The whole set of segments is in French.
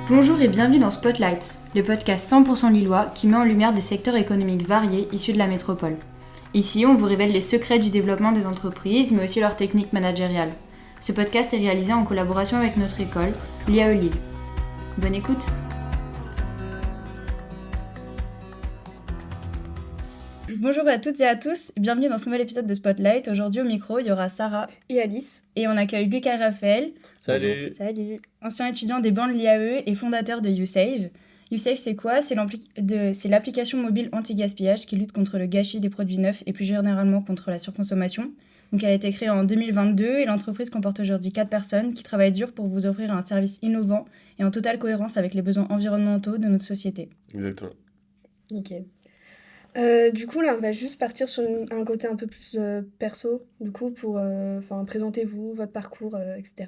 Bonjour et bienvenue dans Spotlight, le podcast 100% lillois qui met en lumière des secteurs économiques variés issus de la métropole. Ici, on vous révèle les secrets du développement des entreprises, mais aussi leurs techniques managériales. Ce podcast est réalisé en collaboration avec notre école, l'IAE Lille. Bonne écoute! Bonjour à toutes et à tous, bienvenue dans ce nouvel épisode de Spotlight. Aujourd'hui au micro, il y aura Sarah et Alice. Et on accueille Lucas et Raphaël. Salut. Salut. Ancien étudiant des bancs de l'IAE et fondateur de YouSave. YouSave, c'est quoi ? C'est l'application mobile anti-gaspillage qui lutte contre le gâchis des produits neufs et plus généralement contre la surconsommation. Donc elle a été créée en 2022 et l'entreprise comporte aujourd'hui 4 personnes qui travaillent dur pour vous offrir un service innovant et en totale cohérence avec les besoins environnementaux de notre société. Exactement. Ok. Du coup, là, on va juste partir sur un côté un peu plus perso, du coup, pour présentez-vous, votre parcours, etc.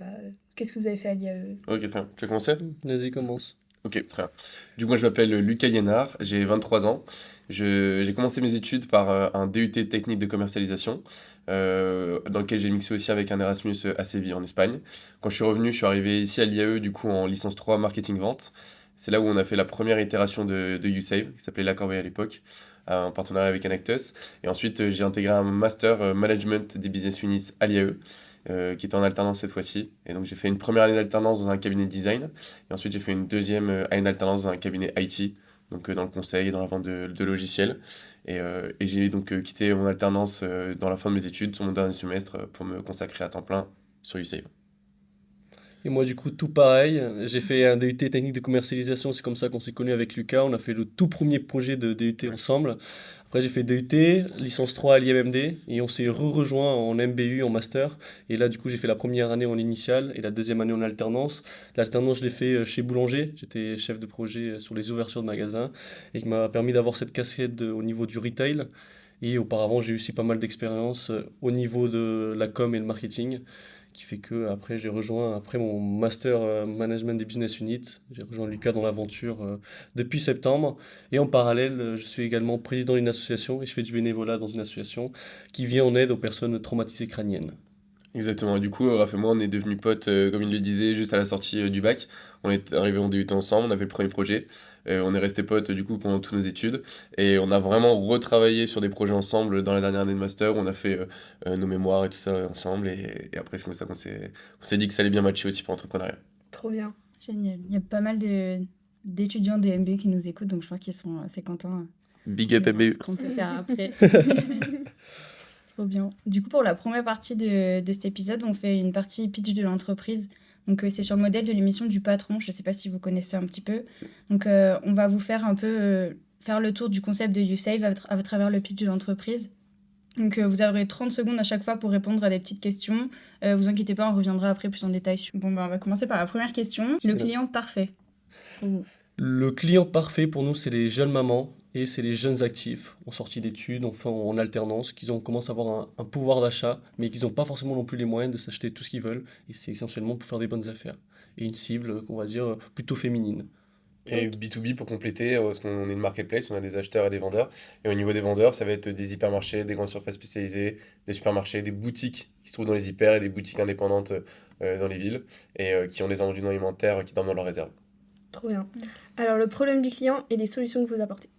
Qu'est-ce que vous avez fait à l'IAE ? Ok, très bien. Tu veux commencer ? Vas-y, commence. Ok, très bien. Du coup, moi, je m'appelle Lucas Liénard, j'ai 23 ans. J'ai commencé mes études par un DUT technique de commercialisation, dans lequel j'ai mixé aussi avec un Erasmus à Séville, en Espagne. Quand je suis revenu, je suis arrivé ici à l'IAE, du coup, en licence 3 marketing-vente. C'est là où on a fait la première itération de YouSave, qui s'appelait La Corbeille à l'époque, en partenariat avec Anactus. Et ensuite, j'ai intégré un master management des business units à l'IAE, qui était en alternance cette fois-ci. Et donc, j'ai fait une première année d'alternance dans un cabinet de design. Et ensuite, j'ai fait une deuxième année d'alternance dans un cabinet IT, donc dans le conseil et dans la vente de logiciels. Et j'ai donc quitté mon alternance dans la fin de mes études, sur mon dernier semestre, pour me consacrer à temps plein sur YouSave. Et moi, du coup, tout pareil. J'ai fait un DUT technique de commercialisation. C'est comme ça qu'on s'est connus avec Lucas. On a fait le tout premier projet de DUT ensemble. Après, j'ai fait DUT, licence 3 à l'IMMD. Et on s'est rejoint en MBU, en master. Et là, du coup, j'ai fait la première année en initiale et la deuxième année en alternance. L'alternance, je l'ai fait chez Boulanger. J'étais chef de projet sur les ouvertures de magasins. Et qui m'a permis d'avoir cette casquette au niveau du retail. Et auparavant, j'ai eu aussi pas mal d'expérience au niveau de la com et le marketing, qui fait que après j'ai rejoint après mon master management des business units, j'ai rejoint Lucas dans l'aventure depuis septembre, et en parallèle je suis également président d'une association et je fais du bénévolat dans une association qui vient en aide aux personnes traumatisées crâniennes. Exactement. Et du coup, Raph et moi, on est devenus potes, comme il le disait, juste à la sortie du bac. On est arrivés en DUT ensemble, on a fait le premier projet. On est restés potes, du coup, pendant toutes nos études. Et on a vraiment retravaillé sur des projets ensemble dans la dernière année de master. On a fait nos mémoires et tout ça ensemble. Et après, c'est comme ça qu'on s'est dit que ça allait bien matcher aussi pour l'entrepreneuriat. Trop bien. Génial. Il y a pas mal d'étudiants de MBU qui nous écoutent, donc je pense qu'ils sont assez contents. Big up de voir MBU. ce qu'on peut faire après. Trop bien. Du coup, pour la première partie de cet épisode, on fait une partie pitch de l'entreprise. Donc, c'est sur le modèle de l'émission du patron. Je ne sais pas si vous connaissez un petit peu. Donc, on va vous faire un peu faire le tour du concept de YouSave à travers le pitch de l'entreprise. Donc, vous aurez 30 secondes à chaque fois pour répondre à des petites questions. Vous inquiétez pas, on reviendra après plus en détail. Bon, on va commencer par la première question. Le client parfait. Le client parfait pour nous, c'est les jeunes mamans et c'est les jeunes actifs en sortie d'études, enfin en alternance, qui commencent à avoir un pouvoir d'achat, mais qui n'ont pas forcément non plus les moyens de s'acheter tout ce qu'ils veulent. Et c'est essentiellement pour faire des bonnes affaires. Et une cible, qu'on va dire, plutôt féminine. Et B2B pour compléter, parce qu'on est une marketplace, on a des acheteurs et des vendeurs. Et au niveau des vendeurs, ça va être des hypermarchés, des grandes surfaces spécialisées, des supermarchés, des boutiques qui se trouvent dans les hyper et des boutiques indépendantes dans les villes et qui ont des invendus non alimentaires qui dorment dans leur réserve. Trop bien. Alors, le problème du client et les solutions que vous apportez.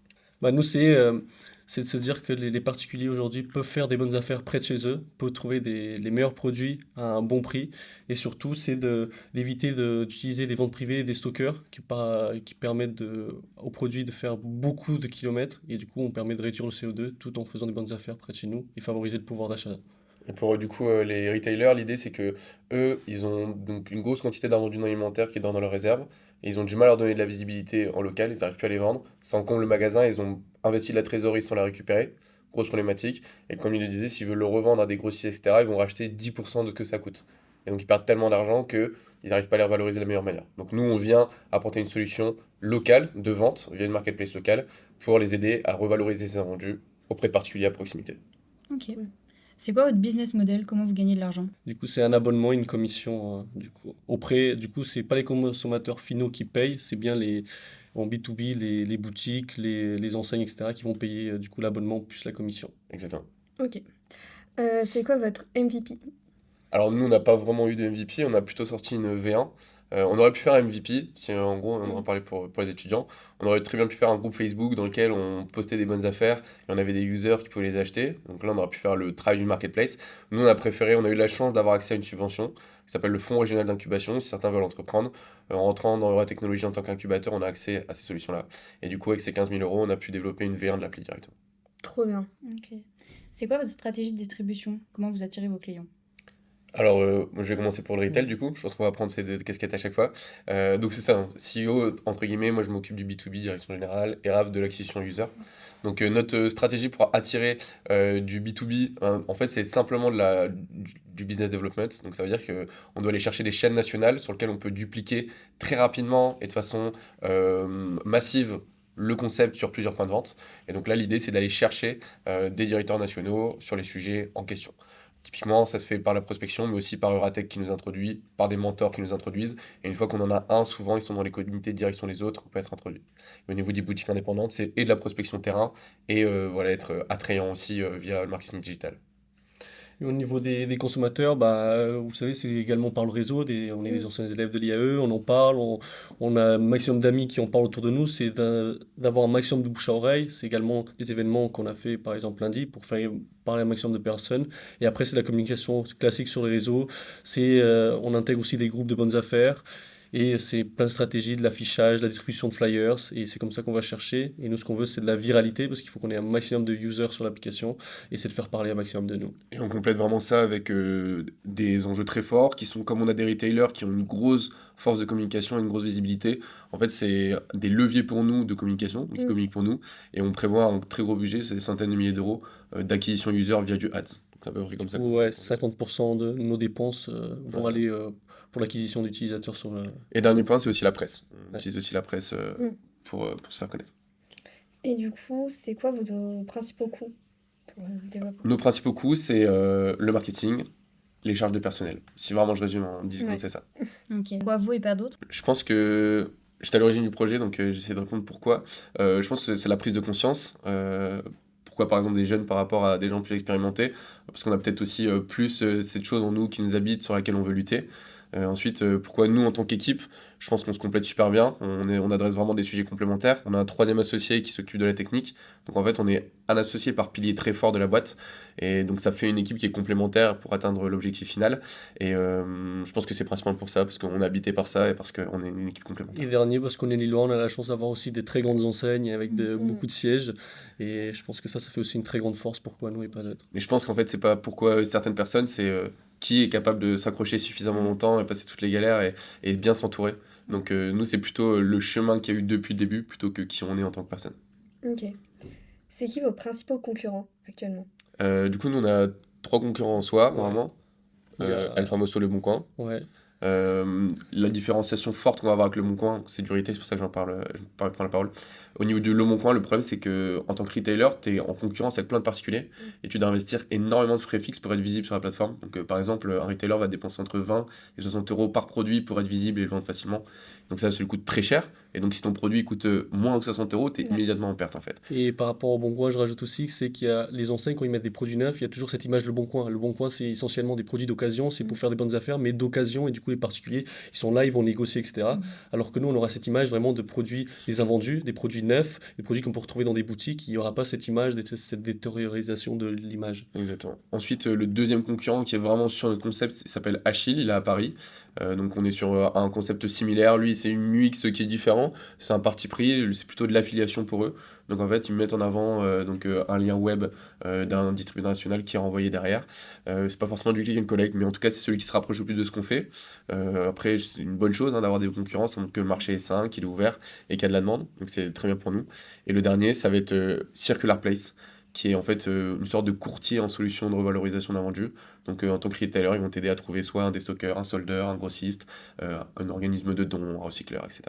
Nous, c'est de se dire que les particuliers aujourd'hui peuvent faire des bonnes affaires près de chez eux, peuvent trouver les meilleurs produits à un bon prix. Et surtout, c'est d'éviter d'utiliser des ventes privées et des stockeurs qui permettent aux produits de faire beaucoup de kilomètres. Et du coup, on permet de réduire le CO2 tout en faisant des bonnes affaires près de chez nous et favoriser le pouvoir d'achat. Et pour du coup les retailers, l'idée c'est que eux, ils ont donc une grosse quantité d'invendus non alimentaires qui dorment dans leur réserve et ils ont du mal à leur donner de la visibilité en local, ils n'arrivent plus à les vendre. Ça encombre le magasin, ils ont investi de la trésorerie sans la récupérer. Grosse problématique. Et comme il le disait, s'ils veulent le revendre à des grossistes, etc., ils vont racheter 10% de ce que ça coûte. Et donc ils perdent tellement d'argent qu'ils n'arrivent pas à les revaloriser de la meilleure manière. Donc nous, on vient apporter une solution locale de vente via une marketplace locale pour les aider à revaloriser ces invendus auprès de particuliers à proximité. Ok. C'est quoi votre business model ? Comment vous gagnez de l'argent ? Du coup, c'est un abonnement, une commission. C'est pas les consommateurs finaux qui payent, c'est bien en B2B, les boutiques, les enseignes, etc., qui vont payer du coup l'abonnement plus la commission. Exactement. Ok. C'est quoi votre MVP ? Alors nous, on n'a pas vraiment eu de MVP, on a plutôt sorti une V1 On aurait pu faire un MVP, si en gros on en parlait pour les étudiants. On aurait très bien pu faire un groupe Facebook dans lequel on postait des bonnes affaires et on avait des users qui pouvaient les acheter. Donc là, on aurait pu faire le travail du marketplace. Nous, on a eu la chance d'avoir accès à une subvention qui s'appelle le Fonds régional d'incubation. Si certains veulent entreprendre, en rentrant dans la technologie en tant qu'incubateur, on a accès à ces solutions-là. Et du coup, avec ces 15 000 euros, on a pu développer une V1 de l'appli directement. Trop bien. Ok. C'est quoi votre stratégie de distribution? Comment vous attirez vos clients? Alors, moi, je vais commencer pour le retail du coup. Je pense qu'on va prendre ces deux casquettes à chaque fois. Donc, c'est ça, hein. CEO, entre guillemets, moi je m'occupe du B2B, direction générale, et Raph de l'acquisition user. Donc, notre stratégie pour attirer du B2B, hein, en fait, c'est simplement du business development. Donc, ça veut dire qu'on doit aller chercher des chaînes nationales sur lesquelles on peut dupliquer très rapidement et de façon massive le concept sur plusieurs points de vente. Et donc là, l'idée, c'est d'aller chercher des directeurs nationaux sur les sujets en question. Typiquement, ça se fait par la prospection, mais aussi par Euratech qui nous introduit, par des mentors qui nous introduisent. Et une fois qu'on en a un, souvent, ils sont dans les comités de direction des autres, on peut être introduit. Et au niveau des boutiques indépendantes, c'est et de la prospection terrain, et voilà, être attrayant aussi via le marketing digital. Et au niveau des consommateurs, vous savez, c'est également par le réseau. On est des anciens élèves de l'IAE, on en parle, on a un maximum d'amis qui en parlent autour de nous. C'est d'avoir un maximum de bouche à oreille. C'est également des événements qu'on a fait, par exemple, lundi, pour faire parler un maximum de personnes. Et après, c'est la communication classique sur les réseaux. On intègre aussi des groupes de bonnes affaires. Et c'est plein de stratégies, de l'affichage, de la distribution de flyers, et c'est comme ça qu'on va chercher. Et nous, ce qu'on veut, c'est de la viralité, parce qu'il faut qu'on ait un maximum de users sur l'application, et c'est de faire parler un maximum de nous. Et on complète vraiment ça avec des enjeux très forts qui sont, comme on a des retailers qui ont une grosse force de communication et une grosse visibilité, en fait, c'est des leviers pour nous de communication, qui communiquent pour nous, et on prévoit un très gros budget, c'est des centaines de milliers d'euros d'acquisition user via du ads. C'est à peu près comme ça. Ouais, 50% de nos dépenses vont aller pour l'acquisition d'utilisateurs sur le... Et dernier point, c'est aussi la presse. On Ouais. utilise aussi la presse pour se faire connaître. Et du coup, c'est quoi vos principaux coûts pour le développement? Nos principaux coûts, c'est le marketing, les charges de personnel. Si vraiment je résume en 10 secondes, Ouais. c'est ça. Ok. Pourquoi vous et pas d'autres? Je pense que j'étais à l'origine du projet, donc j'essaie de répondre pourquoi. Je pense que c'est la prise de conscience. Pourquoi par exemple des jeunes par rapport à des gens plus expérimentés? Parce qu'on a peut-être aussi plus cette chose en nous qui nous habite, sur laquelle on veut lutter. Ensuite, pourquoi nous en tant qu'équipe? Je pense qu'on se complète super bien. On adresse vraiment des sujets complémentaires. On a un troisième associé qui s'occupe de la technique. Donc en fait, on est un associé par pilier très fort de la boîte. Et donc ça fait une équipe qui est complémentaire pour atteindre l'objectif final. Et je pense que c'est principalement pour ça, parce qu'on est habité par ça et parce qu'on est une équipe complémentaire. Et dernier, parce qu'on est lillois, on a la chance d'avoir aussi des très grandes enseignes avec Mhm. beaucoup de sièges. Et je pense que ça fait aussi une très grande force. Pourquoi nous et pas d'autres? Mais je pense qu'en fait, c'est pas pourquoi certaines personnes, c'est qui est capable de s'accrocher suffisamment longtemps et passer toutes les galères et bien s'entourer. Donc nous, c'est plutôt le chemin qu'il y a eu depuis le début plutôt que qui on est en tant que personne. Ok. C'est qui vos principaux concurrents actuellement? Du coup, nous, on a 3 concurrents en soi, Ouais. normalement. Il y a- Alpha Mosso, Le Bon Coin. Ouais. La différenciation forte qu'on va avoir avec Le Bon Coin, c'est du retail, c'est pour ça que je prends la parole. Au niveau du Le Bon Coin, le problème, c'est que en tant que retailer, tu es en concurrence avec plein de particuliers et tu dois investir énormément de frais fixes pour être visible sur la plateforme. Donc, par exemple, un retailer va dépenser entre 20 et 60 euros par produit pour être visible et le vendre facilement. Donc, ça lui coûte très cher. Et donc, si ton produit coûte moins que 60 euros, tu es Ouais. immédiatement en perte en fait. Et par rapport au Bon Coin, je rajoute aussi que c'est qu'il y a les enseignes, quand ils mettent des produits neufs, il y a toujours cette image Le Bon Coin. Le Bon Coin, c'est essentiellement des produits d'occasion, c'est pour faire des bonnes affaires, mais d'occasion, et du coup, les particuliers, ils sont là, ils vont négocier, etc. Alors que nous, on aura cette image vraiment de produits, des invendus, des produits neufs, des produits qu'on peut retrouver dans des boutiques, il n'y aura pas cette image, cette détériorisation de l'image. Exactement. Ensuite, le deuxième concurrent qui est vraiment sur notre concept, il s'appelle Achille, il est à Paris. Donc on est sur un concept similaire. Lui, c'est une UX qui est différent. C'est un parti pris, c'est plutôt de l'affiliation pour eux. Donc en fait, ils mettent en avant un lien web d'un distributeur national qui est renvoyé derrière. C'est pas forcément du click and collect, mais en tout cas, c'est celui qui se rapproche le plus de ce qu'on fait. Après, c'est une bonne chose d'avoir des concurrents, ça montre que le marché est sain, qu'il est ouvert et qu'il y a de la demande. Donc c'est très bien pour nous. Et le dernier, ça va être Circular Place, qui est en fait une sorte de courtier en solution de revalorisation d'invendus. Donc en tant que retailer, ils vont t'aider à trouver soit un déstockeur, un soldeur, un grossiste, un organisme de dons, un recycleur, etc.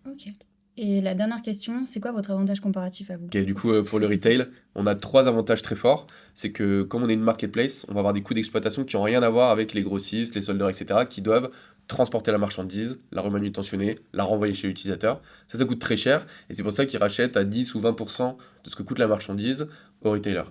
Ok. Et la dernière question, c'est quoi votre avantage comparatif à vous? Ok, du coup, pour le retail, on a 3 avantages très forts. C'est que comme on est une marketplace, on va avoir des coûts d'exploitation qui n'ont rien à voir avec les grossistes, les soldeurs, etc., qui doivent transporter la marchandise, la remanutentionner, la renvoyer chez l'utilisateur. Ça coûte très cher et c'est pour ça qu'ils rachètent à 10 ou 20% de ce que coûte la marchandise au retailer.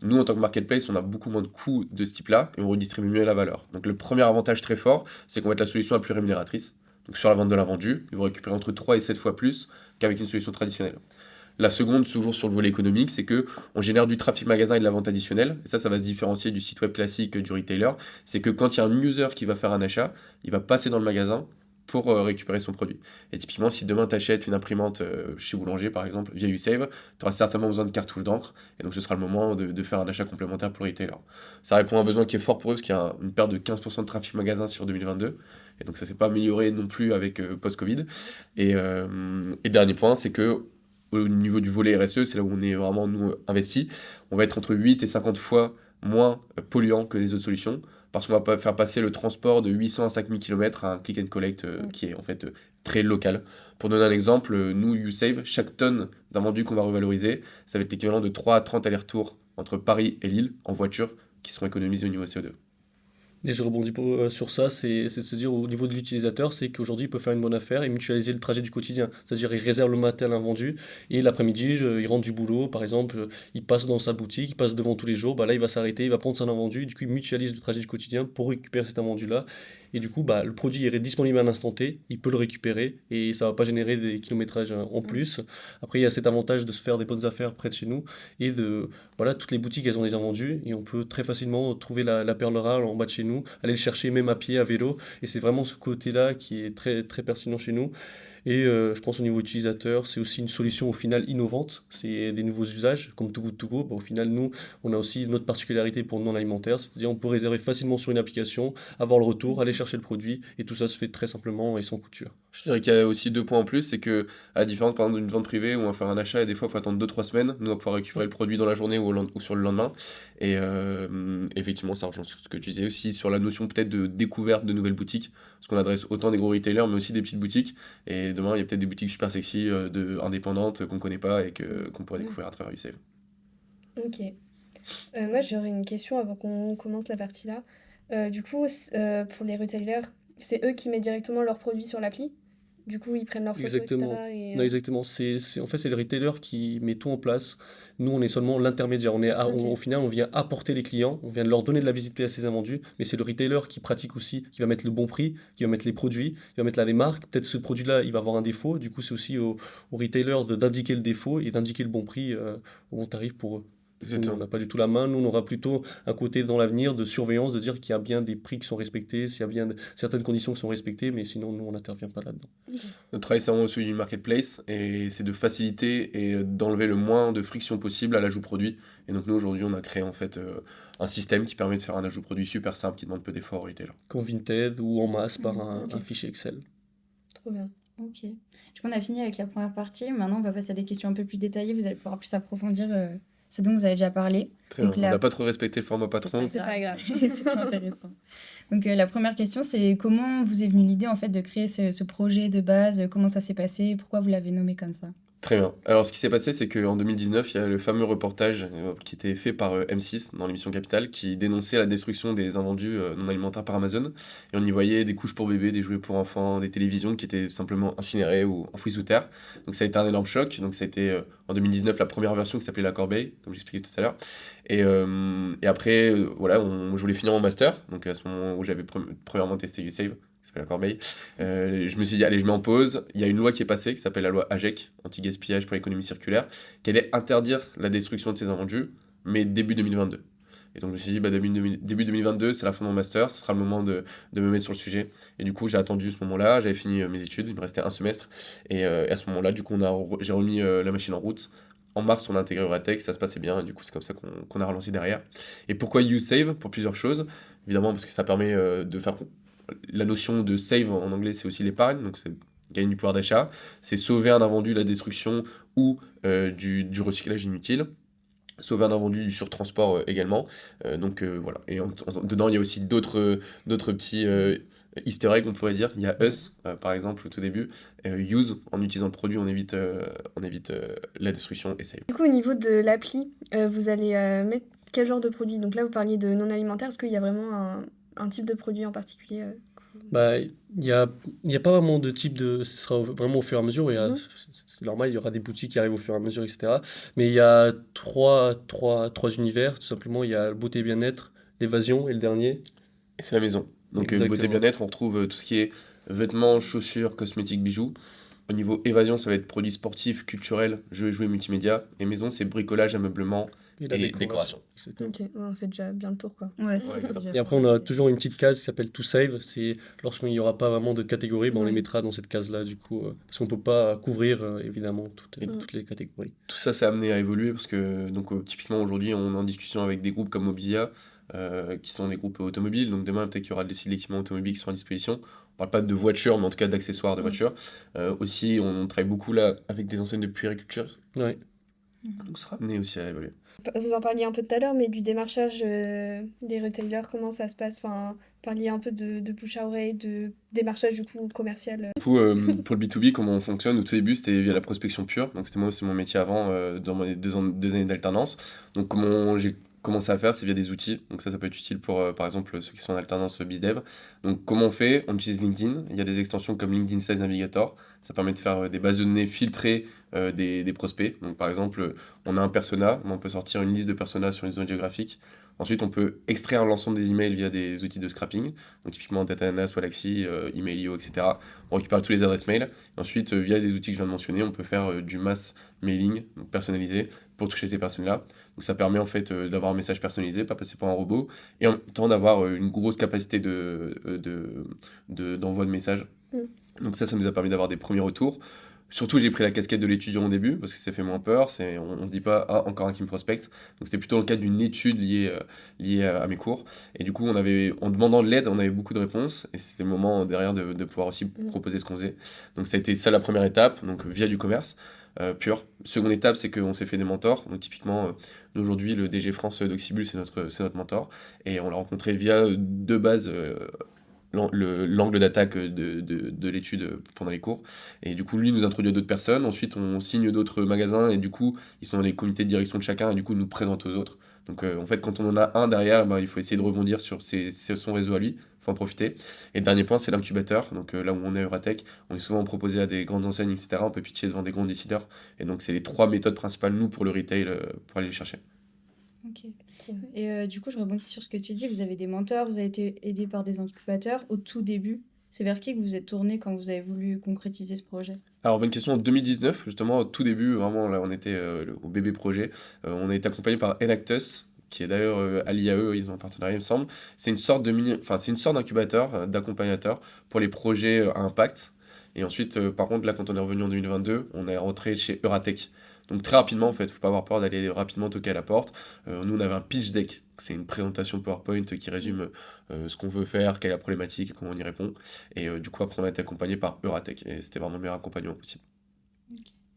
Nous, en tant que marketplace, on a beaucoup moins de coûts de ce type-là et on redistribue mieux la valeur. Donc le premier avantage très fort, c'est qu'on va être la solution la plus rémunératrice. Donc sur la vente de l'invendu, ils vont récupérer entre 3 et 7 fois plus qu'avec une solution traditionnelle. La seconde, toujours sur le volet économique, c'est que on génère du trafic magasin et de la vente additionnelle. Et ça va se différencier du site web classique du retailer. C'est que quand il y a un user qui va faire un achat, il va passer dans le magasin pour récupérer son produit. Et typiquement, si demain tu achètes une imprimante chez Boulanger, par exemple, via Usave, tu auras certainement besoin de cartouches d'encre. Et donc ce sera le moment de faire un achat complémentaire pour le retailer. Ça répond à un besoin qui est fort pour eux, parce qu'il y a une perte de 15% de trafic magasin sur 2022. Et donc ça s'est pas amélioré non plus avec post-Covid. Et dernier point, c'est que au niveau du volet RSE, c'est là où on est vraiment nous investis. On va être entre 8 et 50 fois moins polluant que les autres solutions parce qu'on va pas faire passer le transport de 800 à 5000 km à un click and collect qui est en fait très local. Pour donner un exemple, nous, YouSave, chaque tonne d'invendu qu'on va revaloriser, ça va être l'équivalent de 3 à 30 allers-retours entre Paris et Lille en voiture qui seront économisés au niveau CO2. Et je rebondis sur ça, c'est de se dire au niveau de l'utilisateur, c'est qu'aujourd'hui il peut faire une bonne affaire et mutualiser le trajet du quotidien. C'est-à-dire il réserve le matin l'invendu et l'après-midi il rentre du boulot, par exemple, il passe dans sa boutique, il passe devant tous les jours, bah là il va s'arrêter, il va prendre son invendu, du coup il mutualise le trajet du quotidien pour récupérer cet invendu-là. Et du coup bah, le produit est disponible à l'instant T, il peut le récupérer et ça va pas générer des kilométrages en plus. Après il y a cet avantage de se faire des bonnes affaires près de chez nous et de voilà, toutes les boutiques elles ont des invendus et on peut très facilement trouver la perle rare en bas de chez nous, aller le chercher même à pied, à vélo, et c'est vraiment ce côté-là qui est très, très pertinent chez nous. Et je pense au niveau utilisateur, c'est aussi une solution au final innovante, c'est des nouveaux usages, comme Too Good To Go. Bah, au final, nous, on a aussi notre particularité pour le non-alimentaire, c'est-à-dire on peut réserver facilement sur une application, avoir le retour, aller chercher le produit, et tout ça se fait très simplement et sans couture. Je dirais qu'il y a aussi deux points en plus, c'est que à la différence par exemple d'une vente privée où on va faire un achat et des fois il faut attendre 2-3 semaines, nous on va pouvoir récupérer le produit dans la journée ou sur le lendemain. Et effectivement ça rejoint sur ce que tu disais aussi sur la notion peut-être de découverte de nouvelles boutiques, parce qu'on adresse autant des gros retailers mais aussi des petites boutiques. Et demain il y a peut-être des boutiques super sexy, indépendantes qu'on connaît pas et qu'on pourrait découvrir à travers Usave. Ok. Moi, j'aurais une question avant qu'on commence la partie là. Du coup, pour les retailers, c'est eux qui mettent directement leurs produits sur l'appli. Du coup, ils prennent leurs photos, Exactement. etc. Et, Non, exactement. En fait, c'est le retailer qui met tout en place. Nous, on est seulement l'intermédiaire. Ok. Au final, on vient apporter les clients, on vient leur donner de la visibilité à ces invendus, mais c'est le retailer qui pratique aussi, qui va mettre le bon prix, qui va mettre les produits, qui va mettre la démarque. Peut-être ce produit-là, il va avoir un défaut. Du coup, c'est aussi au retailer d'indiquer le défaut et d'indiquer le bon prix au bon tarif pour eux. Du coup, nous, on n'a pas du tout la main. Nous, on aura plutôt un côté dans l'avenir de surveillance, de dire qu'il y a bien des prix qui sont respectés, s'il y a bien certaines conditions qui sont respectées, mais sinon, nous, on n'intervient pas là-dedans. Notre travail, c'est vraiment celui du marketplace et c'est de faciliter et d'enlever le moins de friction possible à l'ajout produit. Et donc, nous, aujourd'hui, on a créé en fait un système qui permet de faire un ajout produit super simple qui demande peu d'efforts au retailer. Qu'en Vinted ou en masse par un Ok. fichier Excel. Trop bien. Ok. Du coup, on a fini avec la première partie. Maintenant, on va passer à des questions un peu plus détaillées. Vous allez pouvoir plus approfondir ce dont vous avez déjà parlé. Très Donc, bien. On n'a pas trop respecté le format patron. C'est pas grave. C'était intéressant. Donc, la première question, c'est comment vous est venue l'idée en fait de créer ce projet de base? Comment ça s'est passé? Pourquoi vous l'avez nommé comme ça? Très bien. Alors, ce qui s'est passé, c'est qu'en 2019, il y a le fameux reportage qui était fait par M6 dans l'émission Capital qui dénonçait la destruction des invendus non alimentaires par Amazon. Et on y voyait des couches pour bébés, des jouets pour enfants, des télévisions qui étaient simplement incinérées ou enfouies sous terre. Donc, ça a été un énorme choc. Donc, ça a été en 2019 la première version qui s'appelait La Corbeille, comme j'expliquais tout à l'heure. Et après, voilà, je voulais finir mon master. Donc, à ce moment où j'avais premièrement testé Usave, qui s'appelle La Corbeille. Je me suis dit, allez, je mets en pause. Il y a une loi qui est passée, qui s'appelle la loi AGEC, anti-gaspillage pour l'économie circulaire, qui allait interdire la destruction de ces invendus, mais début 2022. Et donc je me suis dit, bah, début 2022, c'est la fin de mon master, ce sera le moment de me mettre sur le sujet. Et du coup, j'ai attendu ce moment-là, j'avais fini mes études, il me restait un semestre. Et à ce moment-là, du coup, j'ai remis la machine en route. En mars, on a intégré Euratex, ça se passait bien, et du coup, c'est comme ça qu'on a relancé derrière. Et pourquoi YouSave? Pour plusieurs choses. Évidemment, parce que ça permet de faire. La notion de save en anglais, c'est aussi l'épargne, donc c'est gagner du pouvoir d'achat, c'est sauver un invendu de la destruction ou du recyclage inutile, sauver un invendu du surtransport également. Donc voilà. Et dedans, il y a aussi d'autres petits easter eggs, on pourrait dire. Il y a Us, par exemple, au tout début. Use, en utilisant le produit, on évite la destruction, et Save. Du coup, au niveau de l'appli, vous allez mettre quel genre de produit? Donc là, vous parliez de non alimentaire. Est-ce qu'il y a vraiment un type de produit en particulier Bah, il y a pas vraiment de type de. Ce sera vraiment au fur et à mesure. C'est normal, il y aura des boutiques qui arrivent au fur et à mesure, etc. Mais il y a trois univers, tout simplement. Il y a beauté et bien-être, l'évasion et le dernier. Et c'est la maison. Donc beauté Exactement. bien-être, on retrouve tout ce qui est vêtements, chaussures, cosmétiques, bijoux. Au niveau évasion, ça va être produits sportifs, culturels, jeux et jouets multimédia. Et maison, c'est bricolage, ameublement Et la et décoration. décoration. Exactement. Ok, ouais, on fait déjà bien le tour, quoi. Ouais, c'est Ouais, déjà exactement. Et après, on a toujours une petite case qui s'appelle To Save. C'est lorsqu'il n'y aura pas vraiment de catégorie, ben, on les Ouais. mettra dans cette case-là, du coup. Parce qu'on peut pas couvrir, évidemment, Mm. toutes les catégories. Tout ça, c'est amené à évoluer parce que donc, typiquement aujourd'hui, on est en discussion avec des groupes comme Mobilia, qui sont des groupes automobiles. Donc demain, peut-être qu'il y aura aussi de l'équipement automobile qui sera à disposition. On parle pas de voitures, mais en tout cas d'accessoires de Mm. voitures. Aussi, on travaille beaucoup là avec des enseignes de puériculture. Ouais. Donc ça sera amené aussi à évoluer. Vous en parliez un peu tout à l'heure, mais du démarchage des retailers, comment ça se passe? Enfin, parliez un peu de bouche à oreille, de démarchage du coup commercial. Du coup, pour le B2B, comment on fonctionne, au tout début, c'était via la prospection pure. Donc, c'était moi, c'est mon métier avant, dans mes 2 années d'alternance. Donc, comment j'ai commencé à faire, c'est via des outils. Donc, ça peut être utile pour, par exemple, ceux qui sont en alternance BizDev. Donc, comment on fait? On utilise LinkedIn. Il y a des extensions comme LinkedIn Sales Navigator. Ça permet de faire des bases de données filtrées des prospects. Donc, par exemple, on a un persona, on peut sortir une liste de personas sur une zone géographique. Ensuite, on peut extraire l'ensemble des emails via des outils de scrapping. Donc, typiquement Datanas, Walaxy, Emailio, etc. On récupère tous les adresses mail. Et ensuite, via des outils que je viens de mentionner, on peut faire du mass mailing, donc personnalisé, pour toucher ces personnes-là. Donc ça permet en fait d'avoir un message personnalisé, pas passer par un robot, et en même temps d'avoir une grosse capacité d'envoi de messages. Mm. Donc ça nous a permis d'avoir des premiers retours. Surtout, j'ai pris la casquette de l'étudiant au début, parce que ça fait moins peur. On ne se dit pas, ah, encore un qui me prospecte. Donc c'était plutôt dans le cadre d'une étude liée à mes cours. Et du coup, en demandant de l'aide, on avait beaucoup de réponses. Et c'était le moment derrière de pouvoir aussi proposer ce qu'on faisait. Donc ça a été ça la première étape, donc via du commerce pur. Seconde étape, c'est qu'on s'est fait des mentors. Donc typiquement, aujourd'hui, le DG France d'Oxybul, c'est notre mentor. Et on l'a rencontré via de base l'angle d'attaque de l'étude pendant les cours. Et du coup, lui nous introduit à d'autres personnes. Ensuite, on signe d'autres magasins et du coup, ils sont dans les comités de direction de chacun et du coup, nous présentent aux autres. Donc, en fait, quand on en a un derrière, il faut essayer de rebondir sur son réseau à lui. Il faut en profiter. Et le dernier point, c'est l'incubateur. Donc, là où on est à Euratech, on est souvent proposé à des grandes enseignes, etc. On peut pitcher devant des grands décideurs. Et donc, c'est les 3 méthodes principales, nous, pour le retail, pour aller les chercher. Ok. Et du coup, je rebondis sur ce que tu dis. Vous avez des mentors, vous avez été aidé par des incubateurs au tout début. C'est vers qui que vous êtes tourné quand vous avez voulu concrétiser ce projet? Alors, bonne question. En 2019, justement, au tout début, vraiment, là, on était au bébé projet. On a été accompagné par Enactus, qui est d'ailleurs allié à eux, ils ont un partenariat, il me semble. C'est une sorte c'est une sorte d'incubateur, d'accompagnateur pour les projets à impact. Et ensuite, par contre, là, quand on est revenu en 2022, on est rentré chez Euratech. Donc, très rapidement, en fait, faut pas avoir peur d'aller rapidement toquer à la porte. Nous, on avait un pitch deck. C'est une présentation PowerPoint qui résume ce qu'on veut faire, quelle est la problématique et comment on y répond. Et du coup, après, on a été accompagné par Euratech. Et c'était vraiment le meilleur accompagnement possible.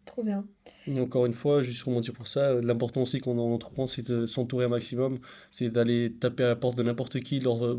Trop bien. Et encore une fois, juste pour mentir pour ça, l'important aussi qu'on en entreprend, c'est de s'entourer un maximum, c'est d'aller taper à la porte de n'importe qui, leur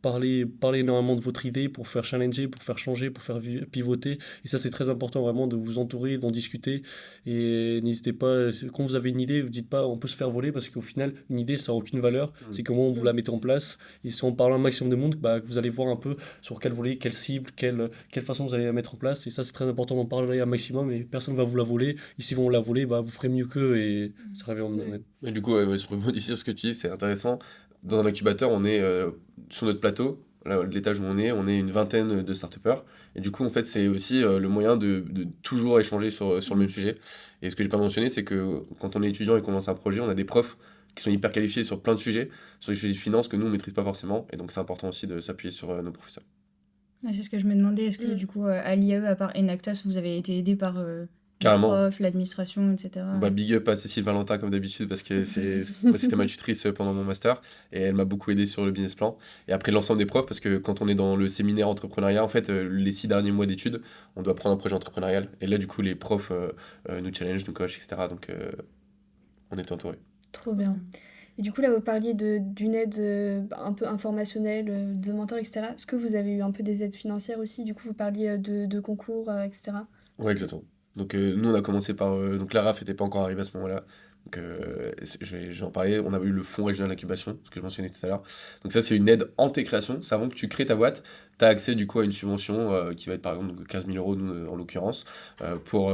parler énormément de votre idée pour faire challenger, pour faire changer, pour faire pivoter. Et ça, c'est très important vraiment de vous entourer, d'en discuter. Et n'hésitez pas, quand vous avez une idée, vous dites pas on peut se faire voler parce qu'au final, une idée, ça n'a aucune valeur. C'est comment vous la mettez en place. Et si on parle un maximum de monde, vous allez voir un peu sur quel volet, quelle cible, quelle façon vous allez la mettre en place. Et ça, c'est très important d'en parler un maximum. Et personne ne va vous la voler. Et si vous la voler, vous ferez mieux qu'eux. Et ça revient au même. Et du coup, je rebondis sur ce que tu dis, c'est intéressant. Dans un incubateur, on est sur notre plateau, là, l'étage où on est une vingtaine de start-upers. Et du coup, en fait, c'est aussi le moyen de toujours échanger sur le même sujet. Et ce que j'ai pas mentionné, c'est que quand on est étudiant et qu'on lance un projet, on a des profs qui sont hyper qualifiés sur plein de sujets, sur les sujets de finance que nous, on maîtrise pas forcément. Et donc, c'est important aussi de s'appuyer sur nos professeurs. Ouais, c'est ce que je me demandais. Est-ce que du coup, à l'IAE, à part Enactus, vous avez été aidé par les Carrément. profs, l'administration, etc. Big up à Cécile Valentin comme d'habitude parce que moi, c'était ma tutrice pendant mon master et elle m'a beaucoup aidé sur le business plan. Et après l'ensemble des profs, parce que quand on est dans le séminaire entrepreneuriat, en fait, les 6 derniers mois d'études, on doit prendre un projet entrepreneurial. Et là, du coup, les profs nous challenge, nous coachent, etc. Donc, on est entouré. Trop bien. Et du coup, là, vous parliez d'une aide un peu informationnelle, de mentors, etc. Est-ce que vous avez eu un peu des aides financières aussi? Du coup, vous parliez de concours, etc. Ouais, exactement. Donc, nous, on a commencé par. Donc, la RAF n'était pas encore arrivée à ce moment-là. Donc, je vais en parler. On avait eu le fonds régional d'incubation, ce que je mentionnais tout à l'heure. Donc, ça, c'est une aide en tes créations. C'est avant que tu crées ta boîte, tu as accès du coup à une subvention qui va être par exemple donc, 15 000 euros, nous, en l'occurrence, pour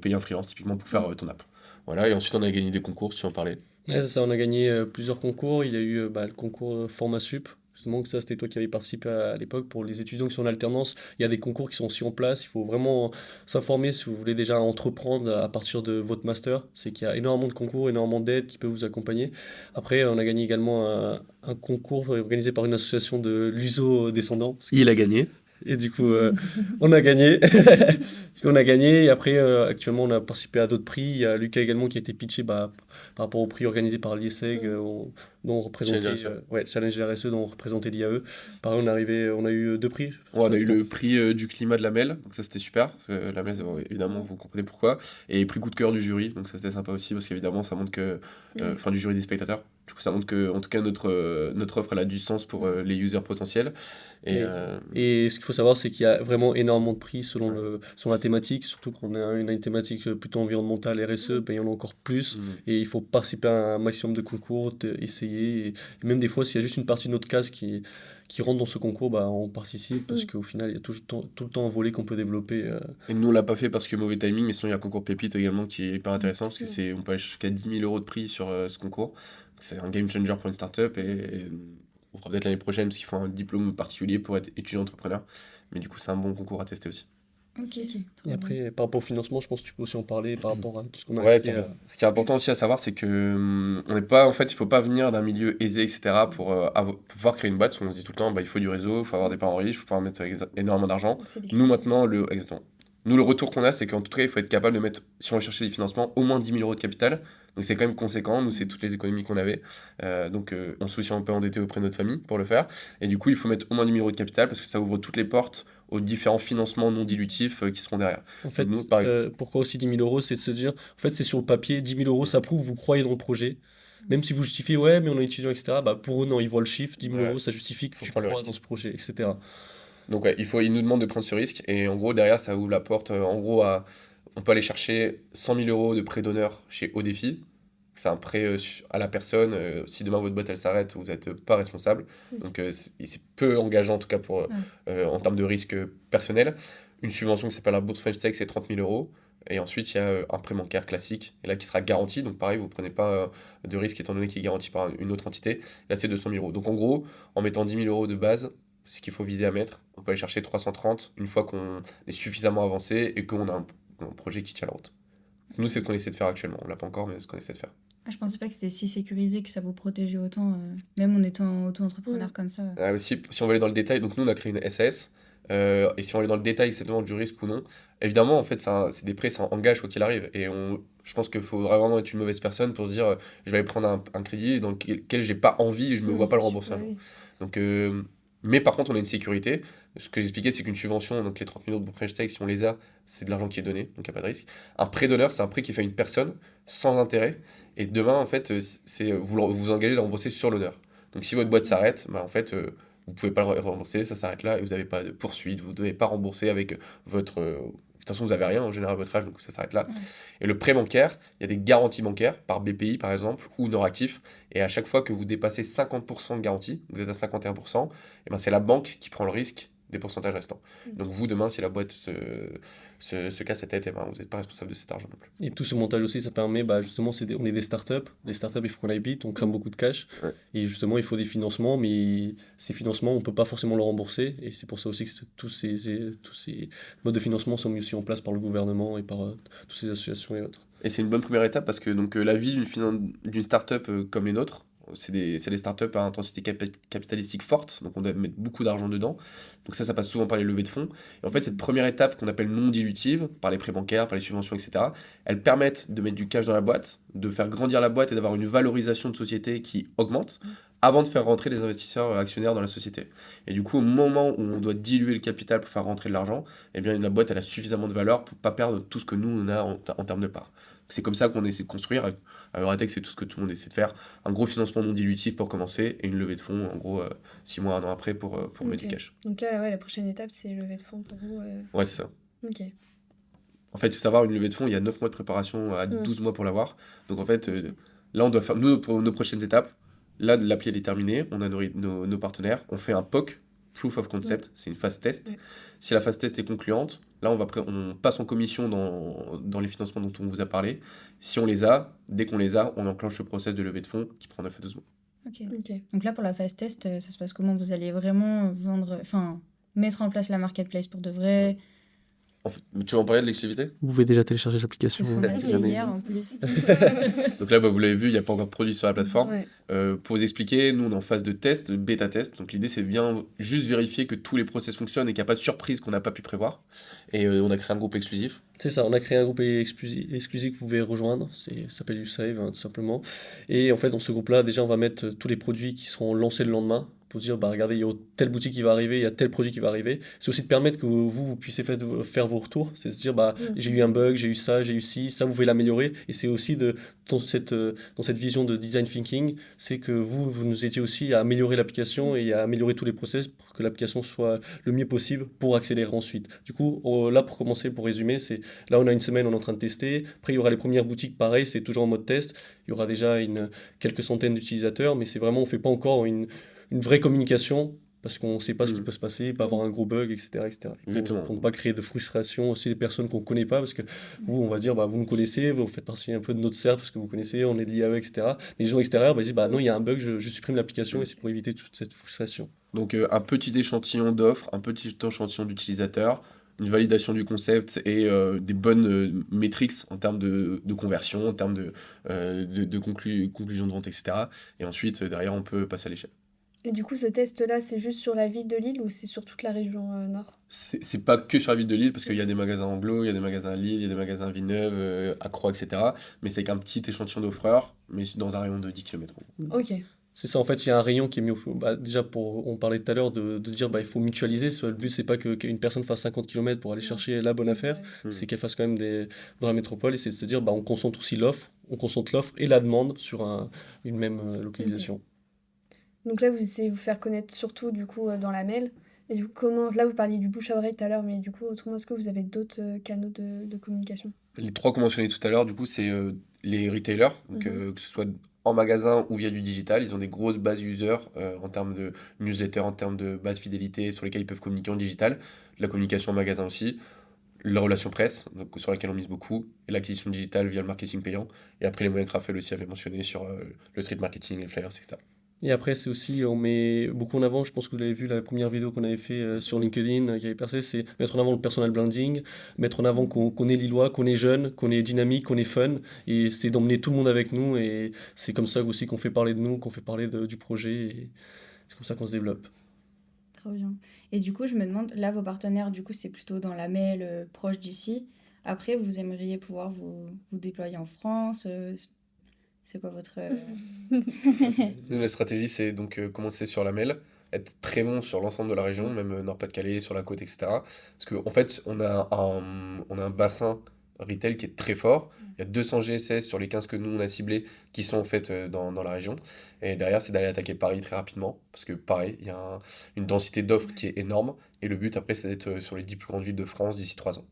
payer un freelance, typiquement, pour faire ton app. Voilà, et ensuite, on a gagné des concours, si tu en parlais. Ouais, c'est ça, on a gagné plusieurs concours. Il y a eu le concours Format Sup. justement, que ça, c'était toi qui avais participé à l'époque. Pour les étudiants qui sont en alternance, il y a des concours qui sont aussi en place. Il faut vraiment s'informer si vous voulez déjà entreprendre à partir de votre master. C'est qu'il y a énormément de concours, énormément d'aides qui peuvent vous accompagner. Après, on a gagné également un concours organisé par une association de luso-descendants. Il a gagné. Et du coup, on a gagné. On a gagné. Et après, actuellement, on a participé à d'autres prix. Il y a Lucas également qui a été pitché par rapport au prix organisé par l'IESEG, dont on représentait Challenge RSE. Challenge RSE, dont on représentait l'IAE. Pareil, on a eu 2 prix. On a eu le prix du climat de la MEL, donc ça c'était super. Parce que la MEL, évidemment, vous comprenez pourquoi. Et prix coup de cœur du jury, donc ça c'était sympa aussi, parce qu'évidemment, ça montre que. Enfin, du jury des spectateurs. Du coup, ça montre que, en tout cas, notre offre, elle a du sens pour les users potentiels. Et ce qu'il faut savoir, c'est qu'il y a vraiment énormément de prix selon la thématique, surtout quand on a une thématique plutôt environnementale, RSE, ben, il y en a encore plus. Et il faut participer à un maximum de concours, essayer. Et même des fois, s'il y a juste une partie de notre case qui rentre dans ce concours, bah, on participe parce qu'au final, il y a tout le temps un volet qu'on peut développer. Et nous, on l'a pas fait parce que mauvais timing, mais sinon, il y a un concours Pépite également qui est hyper intéressant parce que on peut aller jusqu'à 10 000 euros de prix sur ce concours. C'est un game changer pour une startup et on fera peut-être l'année prochaine parce qu'il faut un diplôme particulier pour être étudiant entrepreneur. Mais du coup, c'est un bon concours à tester aussi. Ok. Et après, par rapport au financement, je pense que tu peux aussi en parler par rapport à tout ce qu'on a Ouais, accès à. ce qui est important aussi à savoir, c'est que on n'est pas, en fait, il faut pas venir d'un milieu aisé, etc. pour pouvoir créer une boîte. Parce qu'on se dit tout le temps, bah, il faut du réseau, il faut avoir des parents riches, il faut pouvoir mettre énormément d'argent. Nous, maintenant, exactement. Nous, le retour qu'on a, c'est qu'en tout cas, il faut être capable de mettre, si on va chercher des financements, au moins 10 000 euros de capital. Donc, c'est quand même conséquent. Nous, c'est toutes les économies qu'on avait. Donc, on se soutient un peu endetté auprès de notre famille pour le faire. Et du coup, il faut mettre au moins 10 000 euros de capital parce que ça ouvre toutes les portes aux différents financements non dilutifs qui seront derrière. En fait, Nous, pourquoi aussi 10 000 euros, c'est de se dire, en fait, c'est sur le papier, 10 000 euros, ça prouve que vous croyez dans le projet. Même si vous justifiez, ouais, mais on est étudiant, etc., bah, pour eux, non, ils voient le chiffre, 10 000 euros, ça justifie que tu prendre le crois risque. dans ce projet, etc. Donc ouais, ils nous demandent de prendre ce risque et en gros derrière ça ouvre la porte en gros on peut aller chercher 100 000 euros de prêt d'honneur chez Odéfi. C'est un prêt à la personne. Si demain votre boîte elle s'arrête, vous n'êtes pas responsable. Donc c'est peu engageant en tout cas pour en termes de risque personnel. Une subvention qui s'appelle la bourse French Tech, c'est 30 000 euros. Et ensuite, il y a un prêt bancaire classique, et là qui sera garanti. Donc pareil, vous ne prenez pas de risque étant donné qu'il est garanti par une autre entité. Là, c'est 200 000 euros. Donc en gros, en mettant 10 000 euros de base, ce qu'il faut viser à mettre, on peut aller chercher 330 une fois qu'on est suffisamment avancé et qu'on a un projet qui tient la route. Nous, c'est ce qu'on essaie de faire actuellement. On l'a pas encore, mais c'est ce qu'on essaie de faire. Je pensais pas que c'était si sécurisé que ça vous protégeait autant, même en étant auto-entrepreneur comme ça. Si on va aller dans le détail, donc nous, on a créé une SAS. Et si on est dans le détail exactement du risque ou non, évidemment, en fait, c'est des prêts, ça engage quoi qu'il arrive. Et je pense qu'il faudra vraiment être une mauvaise personne pour se dire je vais aller prendre un crédit dans lequel j'ai pas envie et je me vois pas le rembourser un jour. Donc, mais par contre, on a une sécurité. Ce que j'expliquais, c'est qu'une subvention, donc les 30 000 euros de French Tech, si on les a, c'est de l'argent qui est donné, donc il n'y a pas de risque. Un prêt d'honneur, c'est un prêt qui fait à une personne sans intérêt. Et demain, en fait, vous vous engagez à rembourser sur l'honneur. Donc si votre boîte s'arrête, bah, en fait, vous ne pouvez pas le rembourser, ça s'arrête là et vous n'avez pas de poursuite, vous ne devez pas rembourser avec votre. De toute façon, vous n'avez rien en général à votre âge, donc ça s'arrête là. Et le prêt bancaire, il y a des garanties bancaires par BPI par exemple ou Noractif. Et à chaque fois que vous dépassez 50% de garantie, vous êtes à 51%, et ben c'est la banque qui prend le risque des pourcentages restants. Donc vous, demain, si la boîte se casse la tête, et ben, vous n'êtes pas responsable de cet argent non plus. Et tout ce montage aussi, ça permet, bah, justement, on est des startups. Les startups, il faut qu'on aille vite, on crame beaucoup de cash. Ouais. Et justement, il faut des financements, mais ces financements, on ne peut pas forcément les rembourser. Et c'est pour ça aussi que tous ces modes de financement sont mis aussi en place par le gouvernement et par toutes ces associations et autres. Et c'est une bonne première étape parce que donc, la vie d'une startup comme les nôtres, c'est des startups à intensité capitalistique forte, donc on doit mettre beaucoup d'argent dedans. Donc ça passe souvent par les levées de fonds. Et en fait, cette première étape qu'on appelle non dilutive, par les prêts bancaires, par les subventions, etc., elles permettent de mettre du cash dans la boîte, de faire grandir la boîte et d'avoir une valorisation de société qui augmente avant de faire rentrer les investisseurs actionnaires dans la société. Et du coup, au moment où on doit diluer le capital pour faire rentrer de l'argent, eh bien, la boîte elle a suffisamment de valeur pour ne pas perdre tout ce que nous, on a en termes de parts. C'est comme ça qu'on essaie de construire. À Euratech, c'est tout ce que tout le monde essaie de faire. Un gros financement non dilutif pour commencer et une levée de fonds, en gros, 6 mois, 1 an après pour mettre du cash. Donc là, ouais, la prochaine étape, c'est levée de fonds pour vous. Ouais, c'est ça. Ok. En fait, il faut savoir, une levée de fonds, il y a 9 mois de préparation à 12 mois pour l'avoir. Donc en fait, là, on doit faire, nous, pour nos prochaines étapes, là, l'appli, elle est terminée. On a nos partenaires. On fait un POC, Proof of Concept. C'est une phase test. Si la phase test est concluante, là, on passe en commission dans les financements dont on vous a parlé. Si on les a, dès qu'on les a, on enclenche le process de levée de fonds qui prend 9 à 12 mois. Ok. Ok. Donc là, pour la phase test, ça se passe comment? Vous allez vraiment vendre, enfin, mettre en place la marketplace pour de vrai. Tu veux en parler de l'exclusivité? Vous pouvez déjà télécharger C'est l'application. ce qu'on a fait Jamais. hier en plus. Donc là, vous l'avez vu, il n'y a pas encore de produit sur la plateforme. Ouais. Pour vous expliquer, nous, on est en phase de test, de bêta test. Donc l'idée, c'est bien juste vérifier que tous les process fonctionnent et qu'il n'y a pas de surprise qu'on n'a pas pu prévoir. Et on a créé un groupe exclusif. C'est ça, on a créé un groupe exclusif que vous pouvez rejoindre, ça s'appelle YouSave tout simplement. Et en fait, dans ce groupe-là, déjà, on va mettre tous les produits qui seront lancés le lendemain pour dire, bah regardez, il y a telle boutique qui va arriver, il y a tel produit qui va arriver. C'est aussi de permettre que vous puissiez faire vos retours, c'est de se dire, bah j'ai eu un bug, j'ai eu ça, j'ai eu ci, ça vous pouvez l'améliorer. Et c'est aussi dans cette vision de design thinking, c'est que vous nous étiez aussi à améliorer l'application et à améliorer tous les process pour que l'application soit le mieux possible pour accélérer ensuite. Du coup, là, pour commencer, pour résumer, c'est là, on a une semaine, on est en train de tester. Après, il y aura les premières boutiques, pareil, c'est toujours en mode test. Il y aura déjà quelques centaines d'utilisateurs, mais c'est vraiment, on ne fait pas encore une vraie communication parce qu'on ne sait pas ce qui peut se passer, pas avoir un gros bug, etc. etc. Exactement. Pour ne pas créer de frustration aussi les personnes qu'on ne connaît pas, parce que vous, on va dire, bah, vous nous connaissez, vous faites partie un peu de notre cercle parce que vous connaissez, on est lié avec, etc. Mais les gens extérieurs, bah, ils disent, bah non, il y a un bug, je supprime l'application et c'est pour éviter toute cette frustration. Donc un petit échantillon d'offres, un petit échantillon d'utilisateurs, une validation du concept et des bonnes métriques en termes de conversion, en termes de conclusion de vente, etc. Et ensuite, derrière, on peut passer à l'échelle. Et du coup, ce test-là, c'est juste sur la ville de Lille ou c'est sur toute la région nord? C'est pas que sur la ville de Lille, parce qu'il y a des magasins Anglo, il y a des magasins à Lille, il y a des magasins à Villeneuve, à Croix, etc. Mais c'est qu'un petit échantillon d'offreurs, mais dans un rayon de 10 km. Ok. C'est ça, en fait, il y a un rayon qui est mis bah, déjà, on parlait tout à l'heure de dire bah, il faut mutualiser. Le but, c'est pas qu'une personne fasse 50 km pour aller chercher la bonne affaire, c'est qu'elle fasse quand même dans la métropole. Et c'est de se dire bah, on concentre aussi l'offre, on concentre l'offre et la demande sur une même localisation. Donc là, vous essayez de vous faire connaître surtout du coup dans la mail. Et du coup, là, vous parliez du bouche à oreille tout à l'heure, mais du coup, autrement, est-ce que vous avez d'autres canaux de communication? Les trois qu'on mentionnait tout à l'heure, du coup, c'est les retailers, donc, que ce soit en magasin ou via du digital. Ils ont des grosses bases users en termes de newsletter, en termes de base fidélité sur lesquelles ils peuvent communiquer en digital. La communication en magasin aussi. La relation presse, donc, sur laquelle on mise beaucoup. Et l'acquisition digitale via le marketing payant. Et après, les moyens que Raphaël aussi avait mentionné sur le street marketing, les flyers, etc. Et après, c'est aussi, on met beaucoup en avant, je pense que vous l'avez vu, la première vidéo qu'on avait fait sur LinkedIn, qui avait percé, c'est mettre en avant le personal branding, mettre en avant qu'on est lillois, qu'on est jeune, qu'on est dynamique, qu'on est fun, et c'est d'emmener tout le monde avec nous, et c'est comme ça aussi qu'on fait parler de nous, qu'on fait parler du projet, et c'est comme ça qu'on se développe. Trop bien. Et du coup, je me demande, là, vos partenaires, du coup, c'est plutôt dans la mail proche d'ici. Après, vous aimeriez pouvoir vous déployer en France. C'est quoi votre... Nous, la stratégie, c'est donc commencer sur la mail, être très bon sur l'ensemble de la région, même Nord-Pas-de-Calais, sur la côte, etc. Parce qu'en fait, on a un bassin retail qui est très fort. Il y a 200 GSS sur les 15 que nous, on a ciblés, qui sont en fait dans la région. Et derrière, c'est d'aller attaquer Paris très rapidement. Parce que pareil, il y a une densité d'offres qui est énorme. Et le but, après, c'est d'être sur les 10 plus grandes villes de France d'ici 3 ans.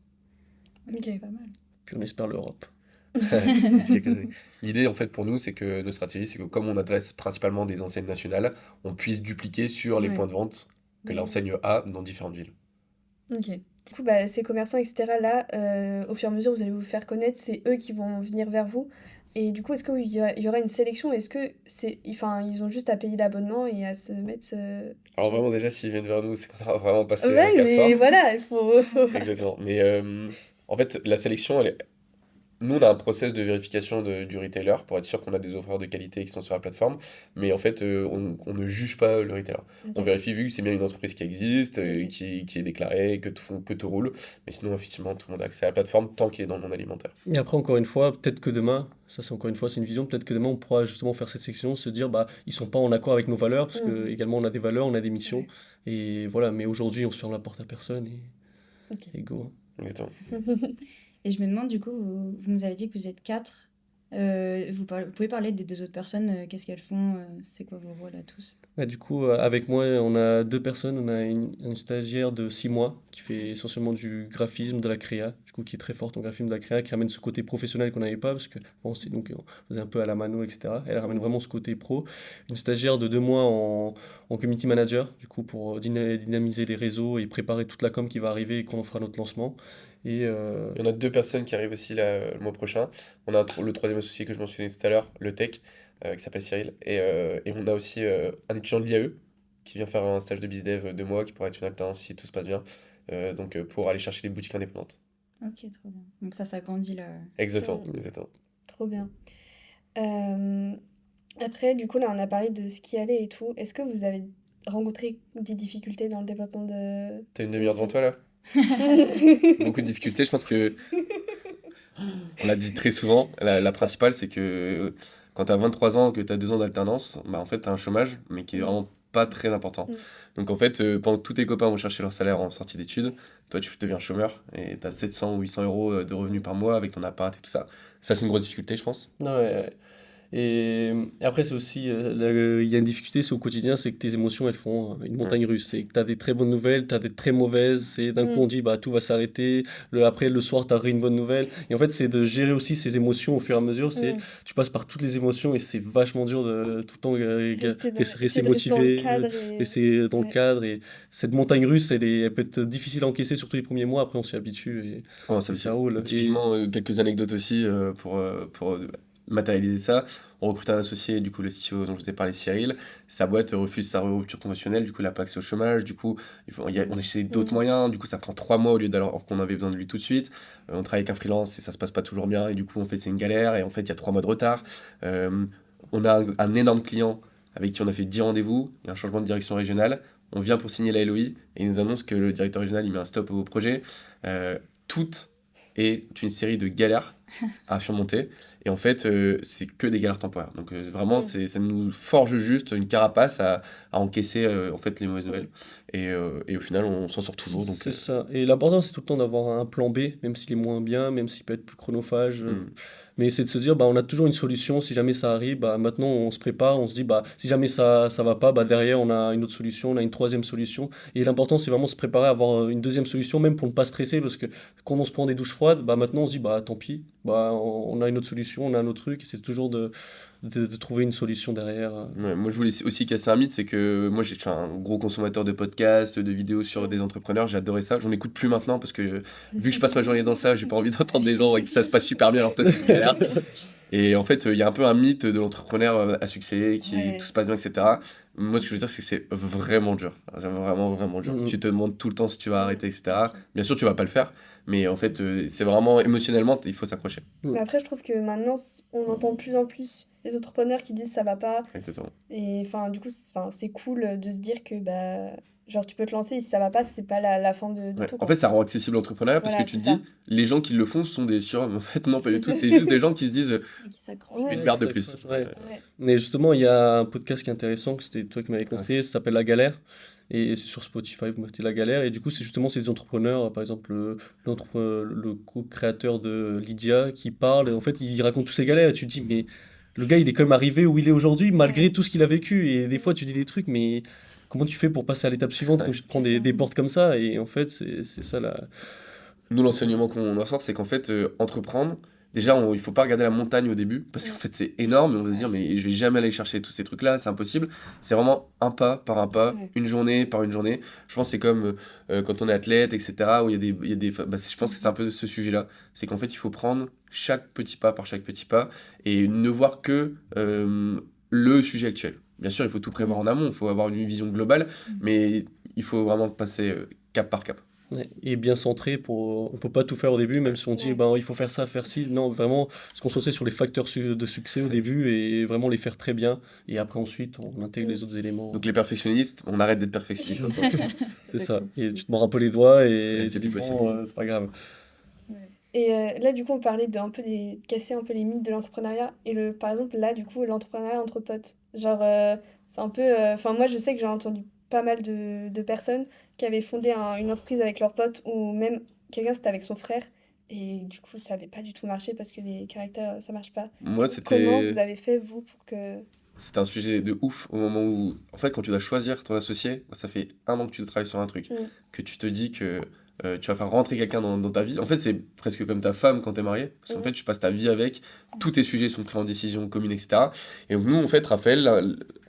Ok. Pas mal. Puis on espère l'Europe. D'ici quelques années. L'idée, en fait, pour nous, c'est que notre stratégie, c'est que comme on adresse principalement des enseignes nationales, on puisse dupliquer sur les Ouais. points de vente que l'enseigne a dans différentes villes. Ok. Du coup, bah, ces commerçants, etc., là, au fur et à mesure, vous allez vous faire connaître, c'est eux qui vont venir vers vous. Et du coup, est-ce qu'il y aura une sélection? Est-ce que ils ont juste à payer l'abonnement et à se mettre... Alors vraiment, déjà, s'ils viennent vers nous, c'est qu'on aura vraiment passé un Ouais, cap mais fort. voilà, il faut... Exactement. Mais en fait, la sélection, nous, on a un process de vérification du retailer pour être sûr qu'on a des offreurs de qualité qui sont sur la plateforme. Mais en fait, on ne juge pas le retailer. On vérifie vu que c'est bien une entreprise qui existe, Ok. qui est déclarée, que tout roule. Mais sinon, effectivement, tout le monde a accès à la plateforme tant qu'il est dans le monde alimentaire. Et après, encore une fois, peut-être que demain, ça c'est encore une fois, c'est une vision, peut-être que demain on pourra justement faire cette section, se dire, bah, ils sont pas en accord avec nos valeurs, parce que également on a des valeurs, on a des missions, Ouais. et voilà, mais aujourd'hui on se ferme la porte à personne, Ok. et go. Exactement. Et je me demande, du coup, vous nous avez dit que vous êtes 4. Vous pouvez parler des deux autres personnes, qu'est-ce qu'elles font, c'est quoi vos rôles à tous? Ouais, du coup, avec moi, on a deux personnes. On a une stagiaire de 6 mois qui fait essentiellement du graphisme, de la créa, du coup, qui est très forte en graphisme, de la créa, qui ramène ce côté professionnel qu'on n'avait pas, parce que bon, c'est donc on faisait un peu à la mano, etc. Elle ramène vraiment ce côté pro. Une stagiaire de 2 mois en community manager, du coup, pour dynamiser les réseaux et préparer toute la com qui va arriver quand on fera notre lancement. Et Il y en a deux personnes qui arrivent aussi là, le mois prochain. On a le troisième associé que je mentionnais tout à l'heure, le tech. qui s'appelle Cyril. Et on a aussi un étudiant de l'IAE qui vient faire un stage de BizDev 2 mois, qui pourrait être une alternance si tout se passe bien, pour aller chercher les boutiques indépendantes. Ok, trop bien. Donc ça grandit là. Exactement, Mm. exactement. Trop bien. Euh, Après, du coup, là, on a parlé de ce qui allait et tout. Est-ce que vous avez rencontré des difficultés dans le développement de... T'as une de demi-heure devant ça toi là? Beaucoup de difficultés, je pense que on l'a dit très souvent. La principale, c'est que quand tu as 23 ans, que tu as 2 ans d'alternance, bah, en fait, tu as un chômage, mais qui est Mm. vraiment pas très important. Mm. Donc, en fait, pendant que tous tes copains vont chercher leur salaire en sortie d'études, toi, tu deviens chômeur et tu as 700 ou 800 euros de revenus par mois avec ton appart et tout ça. Ça, c'est une grosse difficulté, je pense. Ouais, ouais. Et après, c'est aussi, il y a une difficulté, c'est au quotidien, c'est que tes émotions, elles font une Ouais. montagne russe. C'est que tu as des très bonnes nouvelles, tu as des très mauvaises, et d'un coup, on Mm. dit, bah, tout va s'arrêter. Après, le soir, tu as une bonne nouvelle. Et en fait, c'est de gérer aussi ces émotions au fur et à mesure. Mm. Tu passes par toutes les émotions, et c'est vachement dur de tout le temps rester Essayer de rester dans le motivé, cadre et... rester dans le Ouais. cadre. Et cette montagne russe, elle peut être difficile à encaisser, surtout les premiers mois. Après, on s'y habitue, Oh, ça et veut ça dire, roule. Et typiquement, quelques anecdotes aussi pour matérialiser ça. On recrute un associé, du coup, le CTO dont je vous ai parlé, Cyril. Sa boîte refuse sa rupture conventionnelle, du coup, il n'a pas accès au chômage. Du coup, on a essayé d'autres Mm. moyens. Du coup, ça prend 3 mois au lieu d'alors qu'on avait besoin de lui tout de suite. On travaille avec un freelance et ça se passe pas toujours bien. Et du coup, en fait, c'est une galère. Et en fait, il y a 3 mois de retard. On a un énorme client avec qui on a fait 10 rendez-vous. Il y a un changement de direction régionale. On vient pour signer la LOI et il nous annonce que le directeur régional il met un stop au projet. Tout est une série de galères à surmonter. Et en fait, c'est que des galères temporaires. Donc vraiment, Mm. ça nous forge juste une carapace à encaisser en fait les mauvaises nouvelles. Et au final, on s'en sort toujours. Donc, c'est ça. Et l'important, c'est tout le temps d'avoir un plan B, même s'il est moins bien, même s'il peut être plus chronophage. Mais c'est de se dire, bah, on a toujours une solution. Si jamais ça arrive, bah, maintenant, on se prépare. On se dit, bah, si jamais ça va pas, bah, derrière, on a une autre solution, on a une troisième solution. Et l'important, c'est vraiment se préparer à avoir une deuxième solution, même pour ne pas stresser. Parce que quand on se prend des douches froides, bah, maintenant, on se dit, bah, tant pis. Bah, on a une autre solution, on a un autre truc. C'est toujours de trouver une solution derrière. Ouais, moi, je voulais aussi casser un mythe, c'est que moi, je suis un gros consommateur de podcasts, de vidéos sur des entrepreneurs, j'adorais ça. J'en écoute plus maintenant parce que vu que je passe ma journée dans ça, j'ai pas envie d'entendre des gens avec qui ça se passe super bien alors que toi, c'est une galère. Et en fait, il y a un peu un mythe de l'entrepreneur à succès, qui Ouais. tout se passe bien, etc. Moi, ce que je veux dire, c'est que c'est vraiment dur. C'est vraiment, vraiment dur. Mhm. Tu te demandes tout le temps si tu vas arrêter, etc. Bien sûr, tu vas pas le faire, mais en fait, c'est vraiment émotionnellement, il faut s'accrocher. Mais après, je trouve que maintenant, on entend de plus en plus les entrepreneurs qui disent ça va pas. Exactement. Et enfin, du coup, c'est cool de se dire que bah, genre, tu peux te lancer et si ça va pas, c'est pas la fin de Ouais. tout, En quoi. fait, ça rend accessible l'entrepreneuriat parce que Voilà, tu te c'est dis, ça. les gens qui le font sont des surhommes. En fait, non, pas du C'est tout. ça. C'est juste des gens qui se disent, Qui s'accroche. Ouais. une Ouais, merde de ça plus. accroche, ouais. Ouais. Mais justement, il y a un podcast qui est intéressant, que c'était toi qui m'avais conseillé, ça s'appelle La Galère. Et c'est sur Spotify, vous mettez La Galère. Et du coup, c'est justement ces entrepreneurs, par exemple, le co-créateur de Lydia qui parle. Et en fait, il raconte tous ses galères. Et tu te dis, mais le gars, il est quand même arrivé où il est aujourd'hui, malgré Ouais. tout ce qu'il a vécu. Et des fois, tu dis des trucs, mais comment tu fais pour passer à l'étape suivante quand tu te prends C'est ça. des portes comme ça? Et en fait, c'est ça la. Nous, l'enseignement qu'on en sort, c'est qu'en fait, entreprendre, déjà, il faut pas regarder la montagne au début, parce qu'en fait, c'est énorme, et on va se dire, mais je vais jamais aller chercher tous ces trucs-là, c'est impossible. C'est vraiment un pas par un pas, Ouais. une journée par une journée. Je pense que c'est comme quand on est athlète, etc., où je pense que c'est un peu ce sujet-là. C'est qu'en fait, il faut prendre chaque petit pas par chaque petit pas, et ne voir que le sujet actuel. Bien sûr, il faut tout prévoir en amont, il faut avoir une vision globale, mais il faut vraiment passer cap par cap. Ouais, et bien centré on peut pas tout faire au début, même si on dit Ouais. ben, il faut faire ça, faire ci. Non, vraiment se concentrer sur les facteurs de succès au début et vraiment les faire très bien. Et après, ensuite, on intègre les autres éléments. Donc les perfectionnistes, on arrête d'être perfectionnistes maintenant. C'est ça. Et tu te mords un peu les doigts Et et c'est tu plus dis, possible. bon, c'est pas grave. Et là, du coup, on parlait casser un peu les mythes de l'entrepreneuriat. Et par exemple, là, du coup, l'entrepreneuriat entre potes. Genre, c'est un peu. Enfin, moi, je sais que j'ai entendu pas mal de personnes qui avaient fondé une entreprise avec leurs potes, ou même quelqu'un, c'était avec son frère. Et du coup, ça avait pas du tout marché parce que les caractères, ça marche pas. Moi, Du coup, comment c'était vous avez fait, vous, pour que. c'était un sujet de ouf au moment où, en fait, quand tu dois choisir ton associé, ça fait 1 an que tu travailles sur un truc, Mm. que tu te dis que tu vas faire rentrer quelqu'un dans ta vie. En fait, c'est presque comme ta femme quand t'es marié, parce qu'en Mm. fait, tu passes ta vie avec, tous tes sujets sont pris en décision commune, etc. Et donc, nous, en fait, Raphaël, là,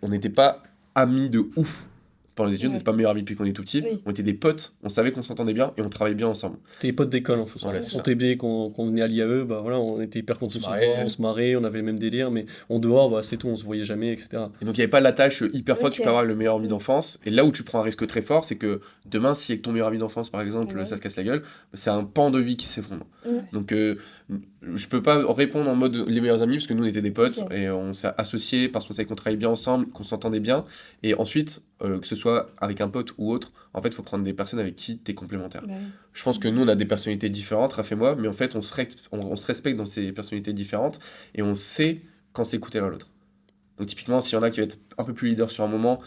on n'était pas amis de ouf pendant les études, on Ouais. n'était pas meilleurs amis depuis qu'on est tout petit, Oui. on était des potes, on savait qu'on s'entendait bien et on travaillait bien ensemble. T'es potes d'école en fait. Voilà, On c'est ça. sentait bien qu'on est à l'IAE, bah voilà, on était hyper contents se de se marrait. voir, on se marrait, on avait les mêmes délires, mais en dehors, bah, c'est tout, on se voyait jamais, etc. Et donc il n'y avait pas l'attache hyper forte, tu Ok. peux avoir le meilleur ami Mm. d'enfance. Et là où tu prends un risque très fort, c'est que demain, si avec ton meilleur ami d'enfance, par exemple, Ouais. ça se casse la gueule, c'est un pan de vie qui s'effondre. Mm. Donc je peux pas répondre en mode les meilleurs amis, parce que nous on était des potes, Ok. et on s'est associés parce qu'on savait qu'on travaillait bien ensemble, qu'on s'entendait bien. Et ensuite, que ce soit avec un pote ou autre, en fait, il faut prendre des personnes avec qui tu es complémentaire. Bah oui. Je pense que nous, on a des personnalités différentes, Raph et moi, mais en fait, on se respecte dans ces personnalités différentes et on sait quand s'écouter l'un l'autre. Donc, typiquement, s'il y en a qui va être un peu plus leader sur un moment,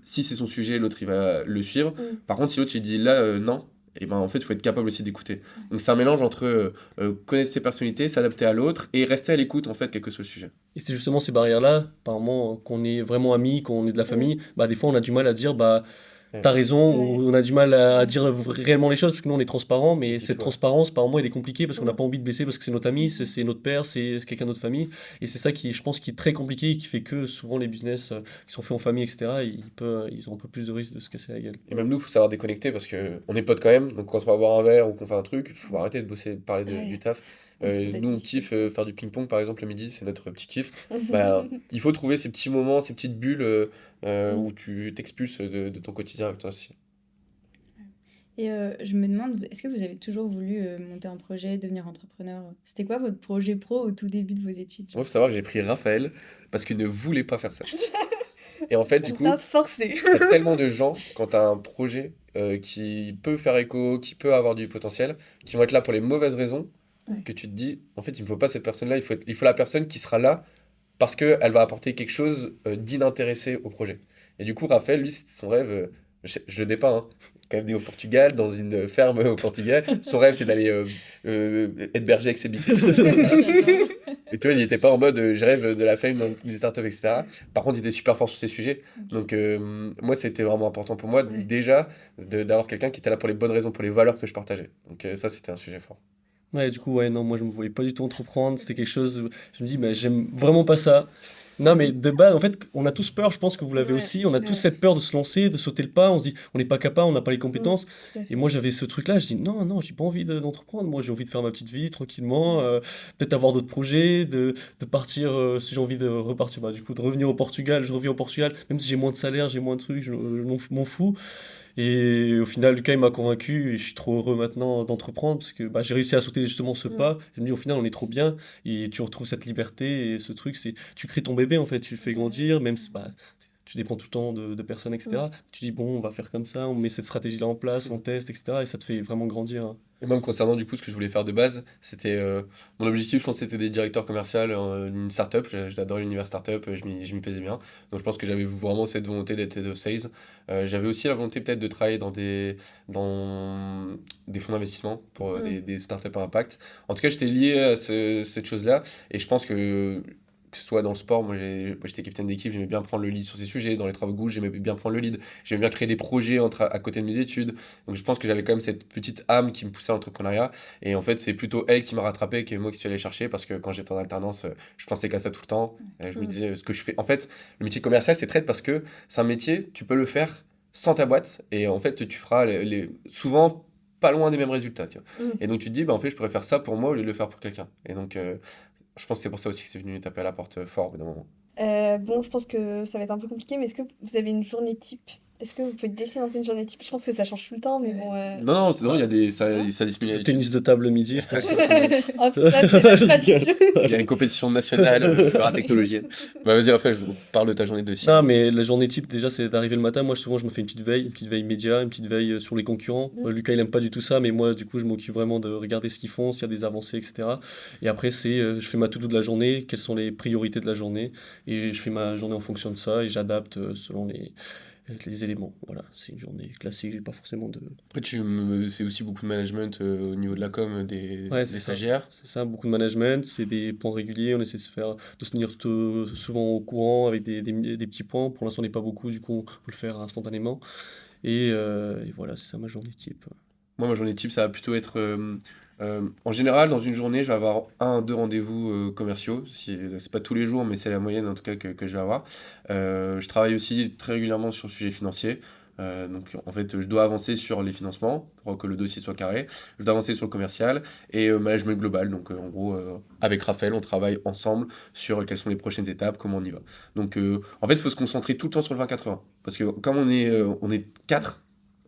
si c'est son sujet, l'autre, il va le suivre. Mm. Par contre, si l'autre, il dit là, non, et ben en fait, il faut être capable aussi d'écouter. Donc, c'est un mélange entre connaître ses personnalités, s'adapter à l'autre et rester à l'écoute, en fait, quel que soit le sujet. Et c'est justement ces barrières-là, apparemment, qu'on est vraiment amis, qu'on est de la Mm. famille, bah des fois on a du mal à dire, bah Ouais. t'as raison, Ouais. ou on a du mal à dire réellement les choses, parce que nous on est transparent, mais Et cette toi transparence, par moment, elle est compliquée, parce qu'on n'a Mm. pas envie de baisser, parce que c'est notre ami, c'est notre père, c'est quelqu'un de notre famille, et c'est ça qui, je pense, qui est très compliqué, et qui fait que souvent les business qui sont faits en famille, etc., ils ont un peu plus de risque de se casser la gueule. Et même nous, il faut savoir déconnecter parce qu'on est potes quand même. Donc, quand on va boire un verre ou qu'on fait un truc, il faut arrêter de bosser, de parler Ouais. du taf. C'est Nous, on difficile, kiffe faire du ping-pong par exemple le midi, c'est notre petit kiff. Bah, il faut trouver ces petits moments, ces petites bulles où tu t'expulses de ton quotidien avec toi aussi. Et je me demande, est-ce que vous avez toujours voulu monter un projet, devenir entrepreneur? C'était quoi votre projet pro au tout début de vos études? Moi, il faut savoir que j'ai pris Raphaël parce qu'il ne voulait pas faire ça. Et en fait, du On coup, t'a forcé. il y a tellement de gens, quand tu as un projet qui peut faire écho, qui peut avoir du potentiel, qui vont être là pour les mauvaises raisons, Ouais. que tu te dis, en fait, il ne me faut pas cette personne-là, il faut la personne qui sera là parce qu'elle va apporter quelque chose d'inintéressé au projet. Et du coup, Raphaël, lui, son rêve, je le dépeins, hein, quand même né au Portugal, dans une ferme au Portugal, son rêve, c'est d'aller être berger avec ses bites. Et tu vois, il n'était pas en mode je rêve de la fame dans des startups, etc. Par contre, il était super fort sur ces sujets. Donc, moi, c'était vraiment important pour moi, Ouais. déjà, d'avoir quelqu'un qui était là pour les bonnes raisons, pour les valeurs que je partageais. Donc, ça, c'était un sujet fort. Ouais, du coup, ouais, non, moi je me voyais pas du tout entreprendre, c'était quelque chose, je me dis, mais j'aime vraiment pas ça. Non, mais de base, en fait, on a tous peur, je pense que vous l'avez Ouais, aussi, on a tous ouais. cette peur de se lancer, de sauter le pas, on se dit, on n'est pas capable, on n'a pas les compétences. Tout à fait. Et moi, j'avais ce truc-là, je dis, non, non, j'ai pas envie d'entreprendre, moi j'ai envie de faire ma petite vie tranquillement, peut-être avoir d'autres projets, de partir, si j'ai envie de repartir, bah, du coup, de revenir au Portugal, je reviens au Portugal, même si j'ai moins de salaire, j'ai moins de trucs, je m'en fous. Et au final, Lucas, il m'a convaincu et je suis trop heureux maintenant d'entreprendre parce que bah, j'ai réussi à sauter justement ce pas. Je me dis, au final, on est trop bien et tu retrouves cette liberté et ce truc, c'est tu crées ton bébé en fait, tu le fais grandir, même si bah, tu dépends tout le temps de personnes, etc. Tu dis, bon, on va faire comme ça, on met cette stratégie-là en place, on teste, etc. Et ça te fait vraiment grandir, hein. Et même concernant du coup ce que je voulais faire de base, c'était mon objectif, je pense que c'était des directeurs commerciaux d'une startup. J'adore l'univers startup, je m'y plaisais bien. Donc je pense que j'avais vraiment cette volonté d'être head of sales. J'avais aussi la volonté peut-être de travailler dans des fonds d'investissement pour des startups à impact. En tout cas, j'étais lié à cette chose-là et je pense que ce soit dans le sport, moi j'étais capitaine d'équipe, j'aimais bien prendre le lead sur ces sujets. Dans les travaux gauche, j'aimais bien prendre le lead. J'aimais bien créer des projets à côté de mes études. Donc je pense que j'avais quand même cette petite âme qui me poussait à l'entrepreneuriat. Et en fait, c'est plutôt elle qui m'a rattrapé que moi qui suis allé chercher parce que quand j'étais en alternance, je pensais qu'à ça tout le temps. Je me disais ce que je fais. En fait, le métier commercial, c'est traite parce que c'est un métier, tu peux le faire sans ta boîte. Et en fait, tu feras souvent pas loin des mêmes résultats. Tu vois. Et donc tu te dis, bah, en fait, je pourrais faire ça pour moi au lieu de le faire pour quelqu'un. Et donc, je pense que c'est pour ça aussi que c'est venu taper à la porte fort au bout d'un moment. Bon, je pense que ça va être un peu compliqué, mais est-ce que vous avez une journée type? Est-ce que vous pouvez décrire un peu une journée type? Je pense que ça change tout le temps, mais bon. Non, c'est non, il y a ça disponible. Le tennis de table midi, je pense. Hop, ça, c'est la tradition. Il y a une compétition nationale de paratechnologie. Bah vas-y, Raphaël, je vous parle de ta journée de Non, mais la journée type, déjà, c'est d'arriver le matin. Moi, souvent, je me fais une petite veille média, une petite veille sur les concurrents. Lucas, il aime pas du tout ça, mais moi, du coup, je m'occupe vraiment de regarder ce qu'ils font, s'il y a des avancées, etc. Et après, je fais ma to-do de la journée, quelles sont les priorités de la journée, et je fais ma journée en fonction de ça, et j'adapte selon les éléments. Voilà, c'est une journée classique, j'ai pas forcément de... Après, c'est aussi beaucoup de management au niveau de la com Ouais, des c'est ça. stagiaires. C'est ça, beaucoup de management, c'est des points réguliers, on essaie de se tenir souvent au courant avec des petits points. Pour l'instant, on n'est pas beaucoup, du coup, on peut le faire instantanément. Et voilà, c'est ça ma journée type. Moi, ma journée type, ça va plutôt être. En général, dans une journée, je vais avoir 1 2 rendez-vous commerciaux. C'est pas tous les jours, mais c'est la moyenne en tout cas que je vais avoir. Je travaille aussi très régulièrement sur le sujet financier. Donc, en fait, je dois avancer sur les financements pour que le dossier soit carré. Je dois avancer sur le commercial et management global. Donc, en gros, avec Raphaël, on travaille ensemble sur quelles sont les prochaines étapes, comment on y va. Donc, en fait, il faut se concentrer tout le temps sur le 20-80. Parce que comme on est 4,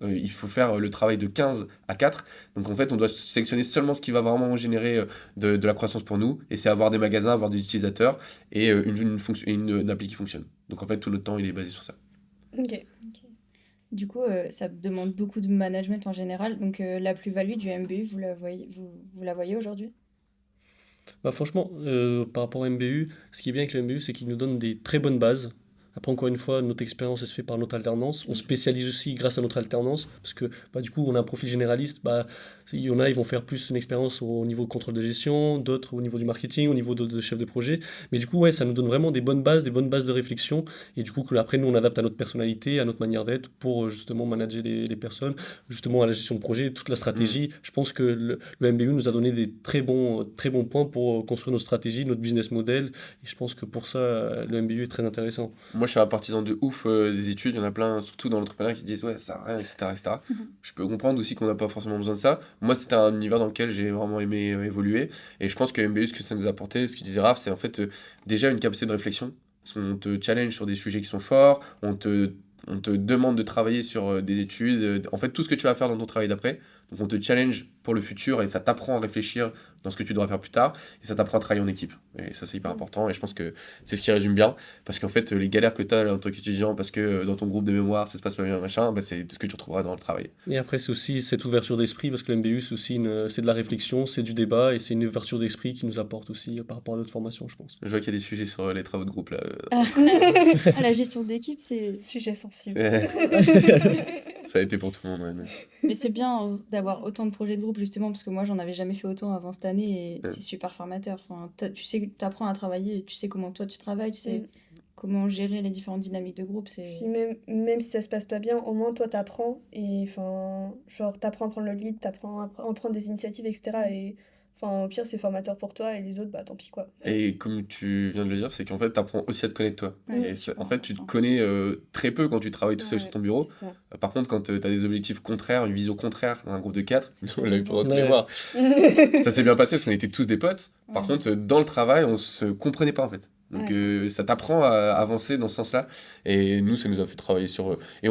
il faut faire le travail de 15 à 4. Donc en fait, on doit sélectionner seulement ce qui va vraiment générer de la croissance pour nous. Et c'est avoir des magasins, avoir des utilisateurs et une appli qui fonctionne. Donc en fait, tout notre temps, il est basé sur ça. Ok. Du coup, ça demande beaucoup de management en général. Donc, la plus-value du MBU, vous la voyez aujourd'hui? Bah, franchement, par rapport au MBU, ce qui est bien avec le MBU, c'est qu'il nous donne des très bonnes bases. Après, encore une fois, notre expérience, elle se fait par notre alternance. On spécialise aussi grâce à notre alternance, parce que bah, du coup, on a un profil généraliste. Bah, il y en a, ils vont faire plus une expérience au niveau contrôle de gestion, d'autres au niveau du marketing, au niveau de chef de projet. Mais du coup, ouais, ça nous donne vraiment des bonnes bases de réflexion. Et du coup, après, nous, on adapte à notre personnalité, à notre manière d'être, pour justement manager les personnes, justement à la gestion de projet, toute la stratégie. Je pense que le MBU nous a donné des très bons points pour construire notre stratégie, notre business model. Et je pense que pour ça, le MBU est très intéressant. Moi, je suis un partisan de ouf des études. Il y en a plein, surtout dans l'entrepreneuriat, qui disent ouais, ça sert à rien, etc., etc. Je peux comprendre aussi qu'on n'a pas forcément besoin de ça. Moi, c'était un univers dans lequel j'ai vraiment aimé évoluer. Et je pense que MBU, ce que ça nous a apporté, ce que disait Raph, c'est en fait déjà une capacité de réflexion. Parce qu'on te challenge sur des sujets qui sont forts, on te demande de travailler sur des études, en fait tout ce que tu vas faire dans ton travail d'après. Donc on te challenge pour le futur et ça t'apprend à réfléchir dans ce que tu devras faire plus tard et ça t'apprend à travailler en équipe. Et ça c'est hyper important et je pense que c'est ce qui résume bien parce qu'en fait les galères que tu as en tant qu'étudiant parce que dans ton groupe de mémoire ça se passe pas bien machin, bah, c'est ce que tu retrouveras dans le travail. Et après, c'est aussi cette ouverture d'esprit, parce que le MBU, c'est aussi c'est de la réflexion, c'est du débat, et c'est une ouverture d'esprit qui nous apporte aussi par rapport à notre formation, je pense. Je vois qu'il y a des sujets sur les travaux de groupe là. Ah, la gestion d'équipe, c'est... Sujet sensible. Ça a été pour tout le monde. Ouais. Mais c'est bien d'avoir autant de projets de groupe, justement, parce que moi, j'en avais jamais fait autant avant cette année et Ouais. c'est super formateur. Enfin, tu sais, t'apprends à travailler, tu sais comment toi tu travailles, tu sais comment gérer les différentes dynamiques de groupe. C'est... Puis même si ça se passe pas bien, au moins toi t'apprends et enfin genre t'apprends à prendre le lead, t'apprends à prendre des initiatives, etc. Et enfin au pire c'est formateur pour toi et les autres bah tant pis quoi. Et comme tu viens de le dire, c'est qu'en fait, tu apprends aussi à te connaître toi. Ouais, Et c'est ça- super en fait, tu te important. connais très peu quand tu travailles tout seul sur ton bureau. C'est ça. Par contre, quand tu as des objectifs contraires, une vision contraire dans un groupe de 4, on l'a eu pour notre Ouais. mémoire. Ça s'est bien passé parce qu'on était tous des potes. Par Ouais. contre, dans le travail, on se comprenait pas en fait. Donc ça t'apprend à avancer dans ce sens-là. Et nous, ça nous a fait travailler sur... tu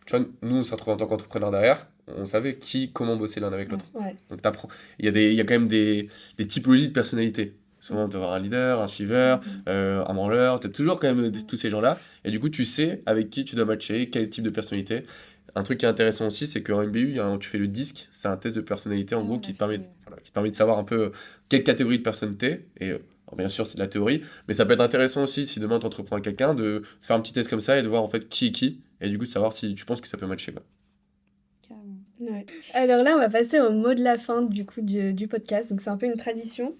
vois, nous, on s'est retrouvés en tant qu'entrepreneurs derrière. On savait comment bosser l'un avec l'autre. Ouais. Donc t'apprends. Il y a quand même des typologies de personnalité. Souvent, tu vas avoir un leader, un suiveur, un branleur, tu as toujours quand même tous ces gens-là. Et du coup, tu sais avec qui tu dois matcher, quel type de personnalité. Un truc qui est intéressant aussi, c'est qu'en MBU, tu fais le DISC, c'est un test de personnalité en Ah, gros on qui l'a te permet, fait. voilà, qui te permet de savoir un peu quelle catégorie de personne t'es. Et alors, bien sûr, c'est de la théorie, mais ça peut être intéressant aussi si demain tu entreprends avec quelqu'un de faire un petit test comme ça et de voir en fait qui est qui. Et du coup, de savoir si tu penses que ça peut matcher. Quoi. Carrément. Ouais. Alors là on va passer au mot de la fin du coup du podcast. Donc c'est un peu une tradition.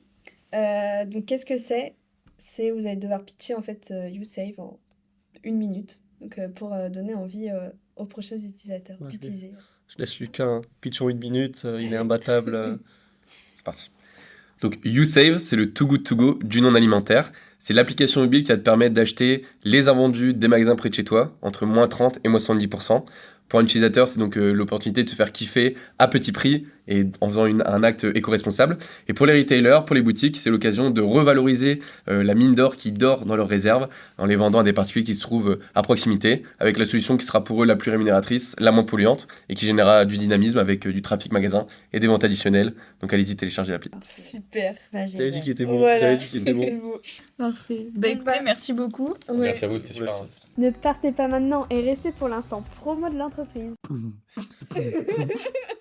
Donc qu'est-ce que c'est? C'est vous allez devoir pitcher en fait YouSave en 1 minute. Donc pour donner envie aux prochains utilisateurs Ouais, d'utiliser. Je laisse Lucas, hein. Pitch en 8 minutes, il est imbattable. C'est parti. Donc YouSave, c'est le Too Good To Go du non alimentaire. C'est l'application mobile qui va te permettre d'acheter les invendus des magasins près de chez toi, entre moins 30 et moins 70%. Pour un utilisateur, c'est donc l'opportunité de se faire kiffer à petit prix et en faisant un acte éco-responsable. Et pour les retailers, pour les boutiques, c'est l'occasion de revaloriser la mine d'or qui dort dans leurs réserves en les vendant à des particuliers qui se trouvent à proximité, avec la solution qui sera pour eux la plus rémunératrice, la moins polluante et qui générera du dynamisme avec du trafic magasin et des ventes additionnelles. Donc allez-y, téléchargez l'appli. Super. Bah, J'avais dit génial. qu'il était bon. Voilà. J'avais dit qu'il était bon. C'est beau. Parfait. Bah écoutez, merci beaucoup. Ouais. Merci à vous, c'était super. Ne partez pas maintenant et restez pour l'instant promo de l'entreprise.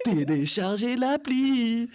Téléchargez l'appli.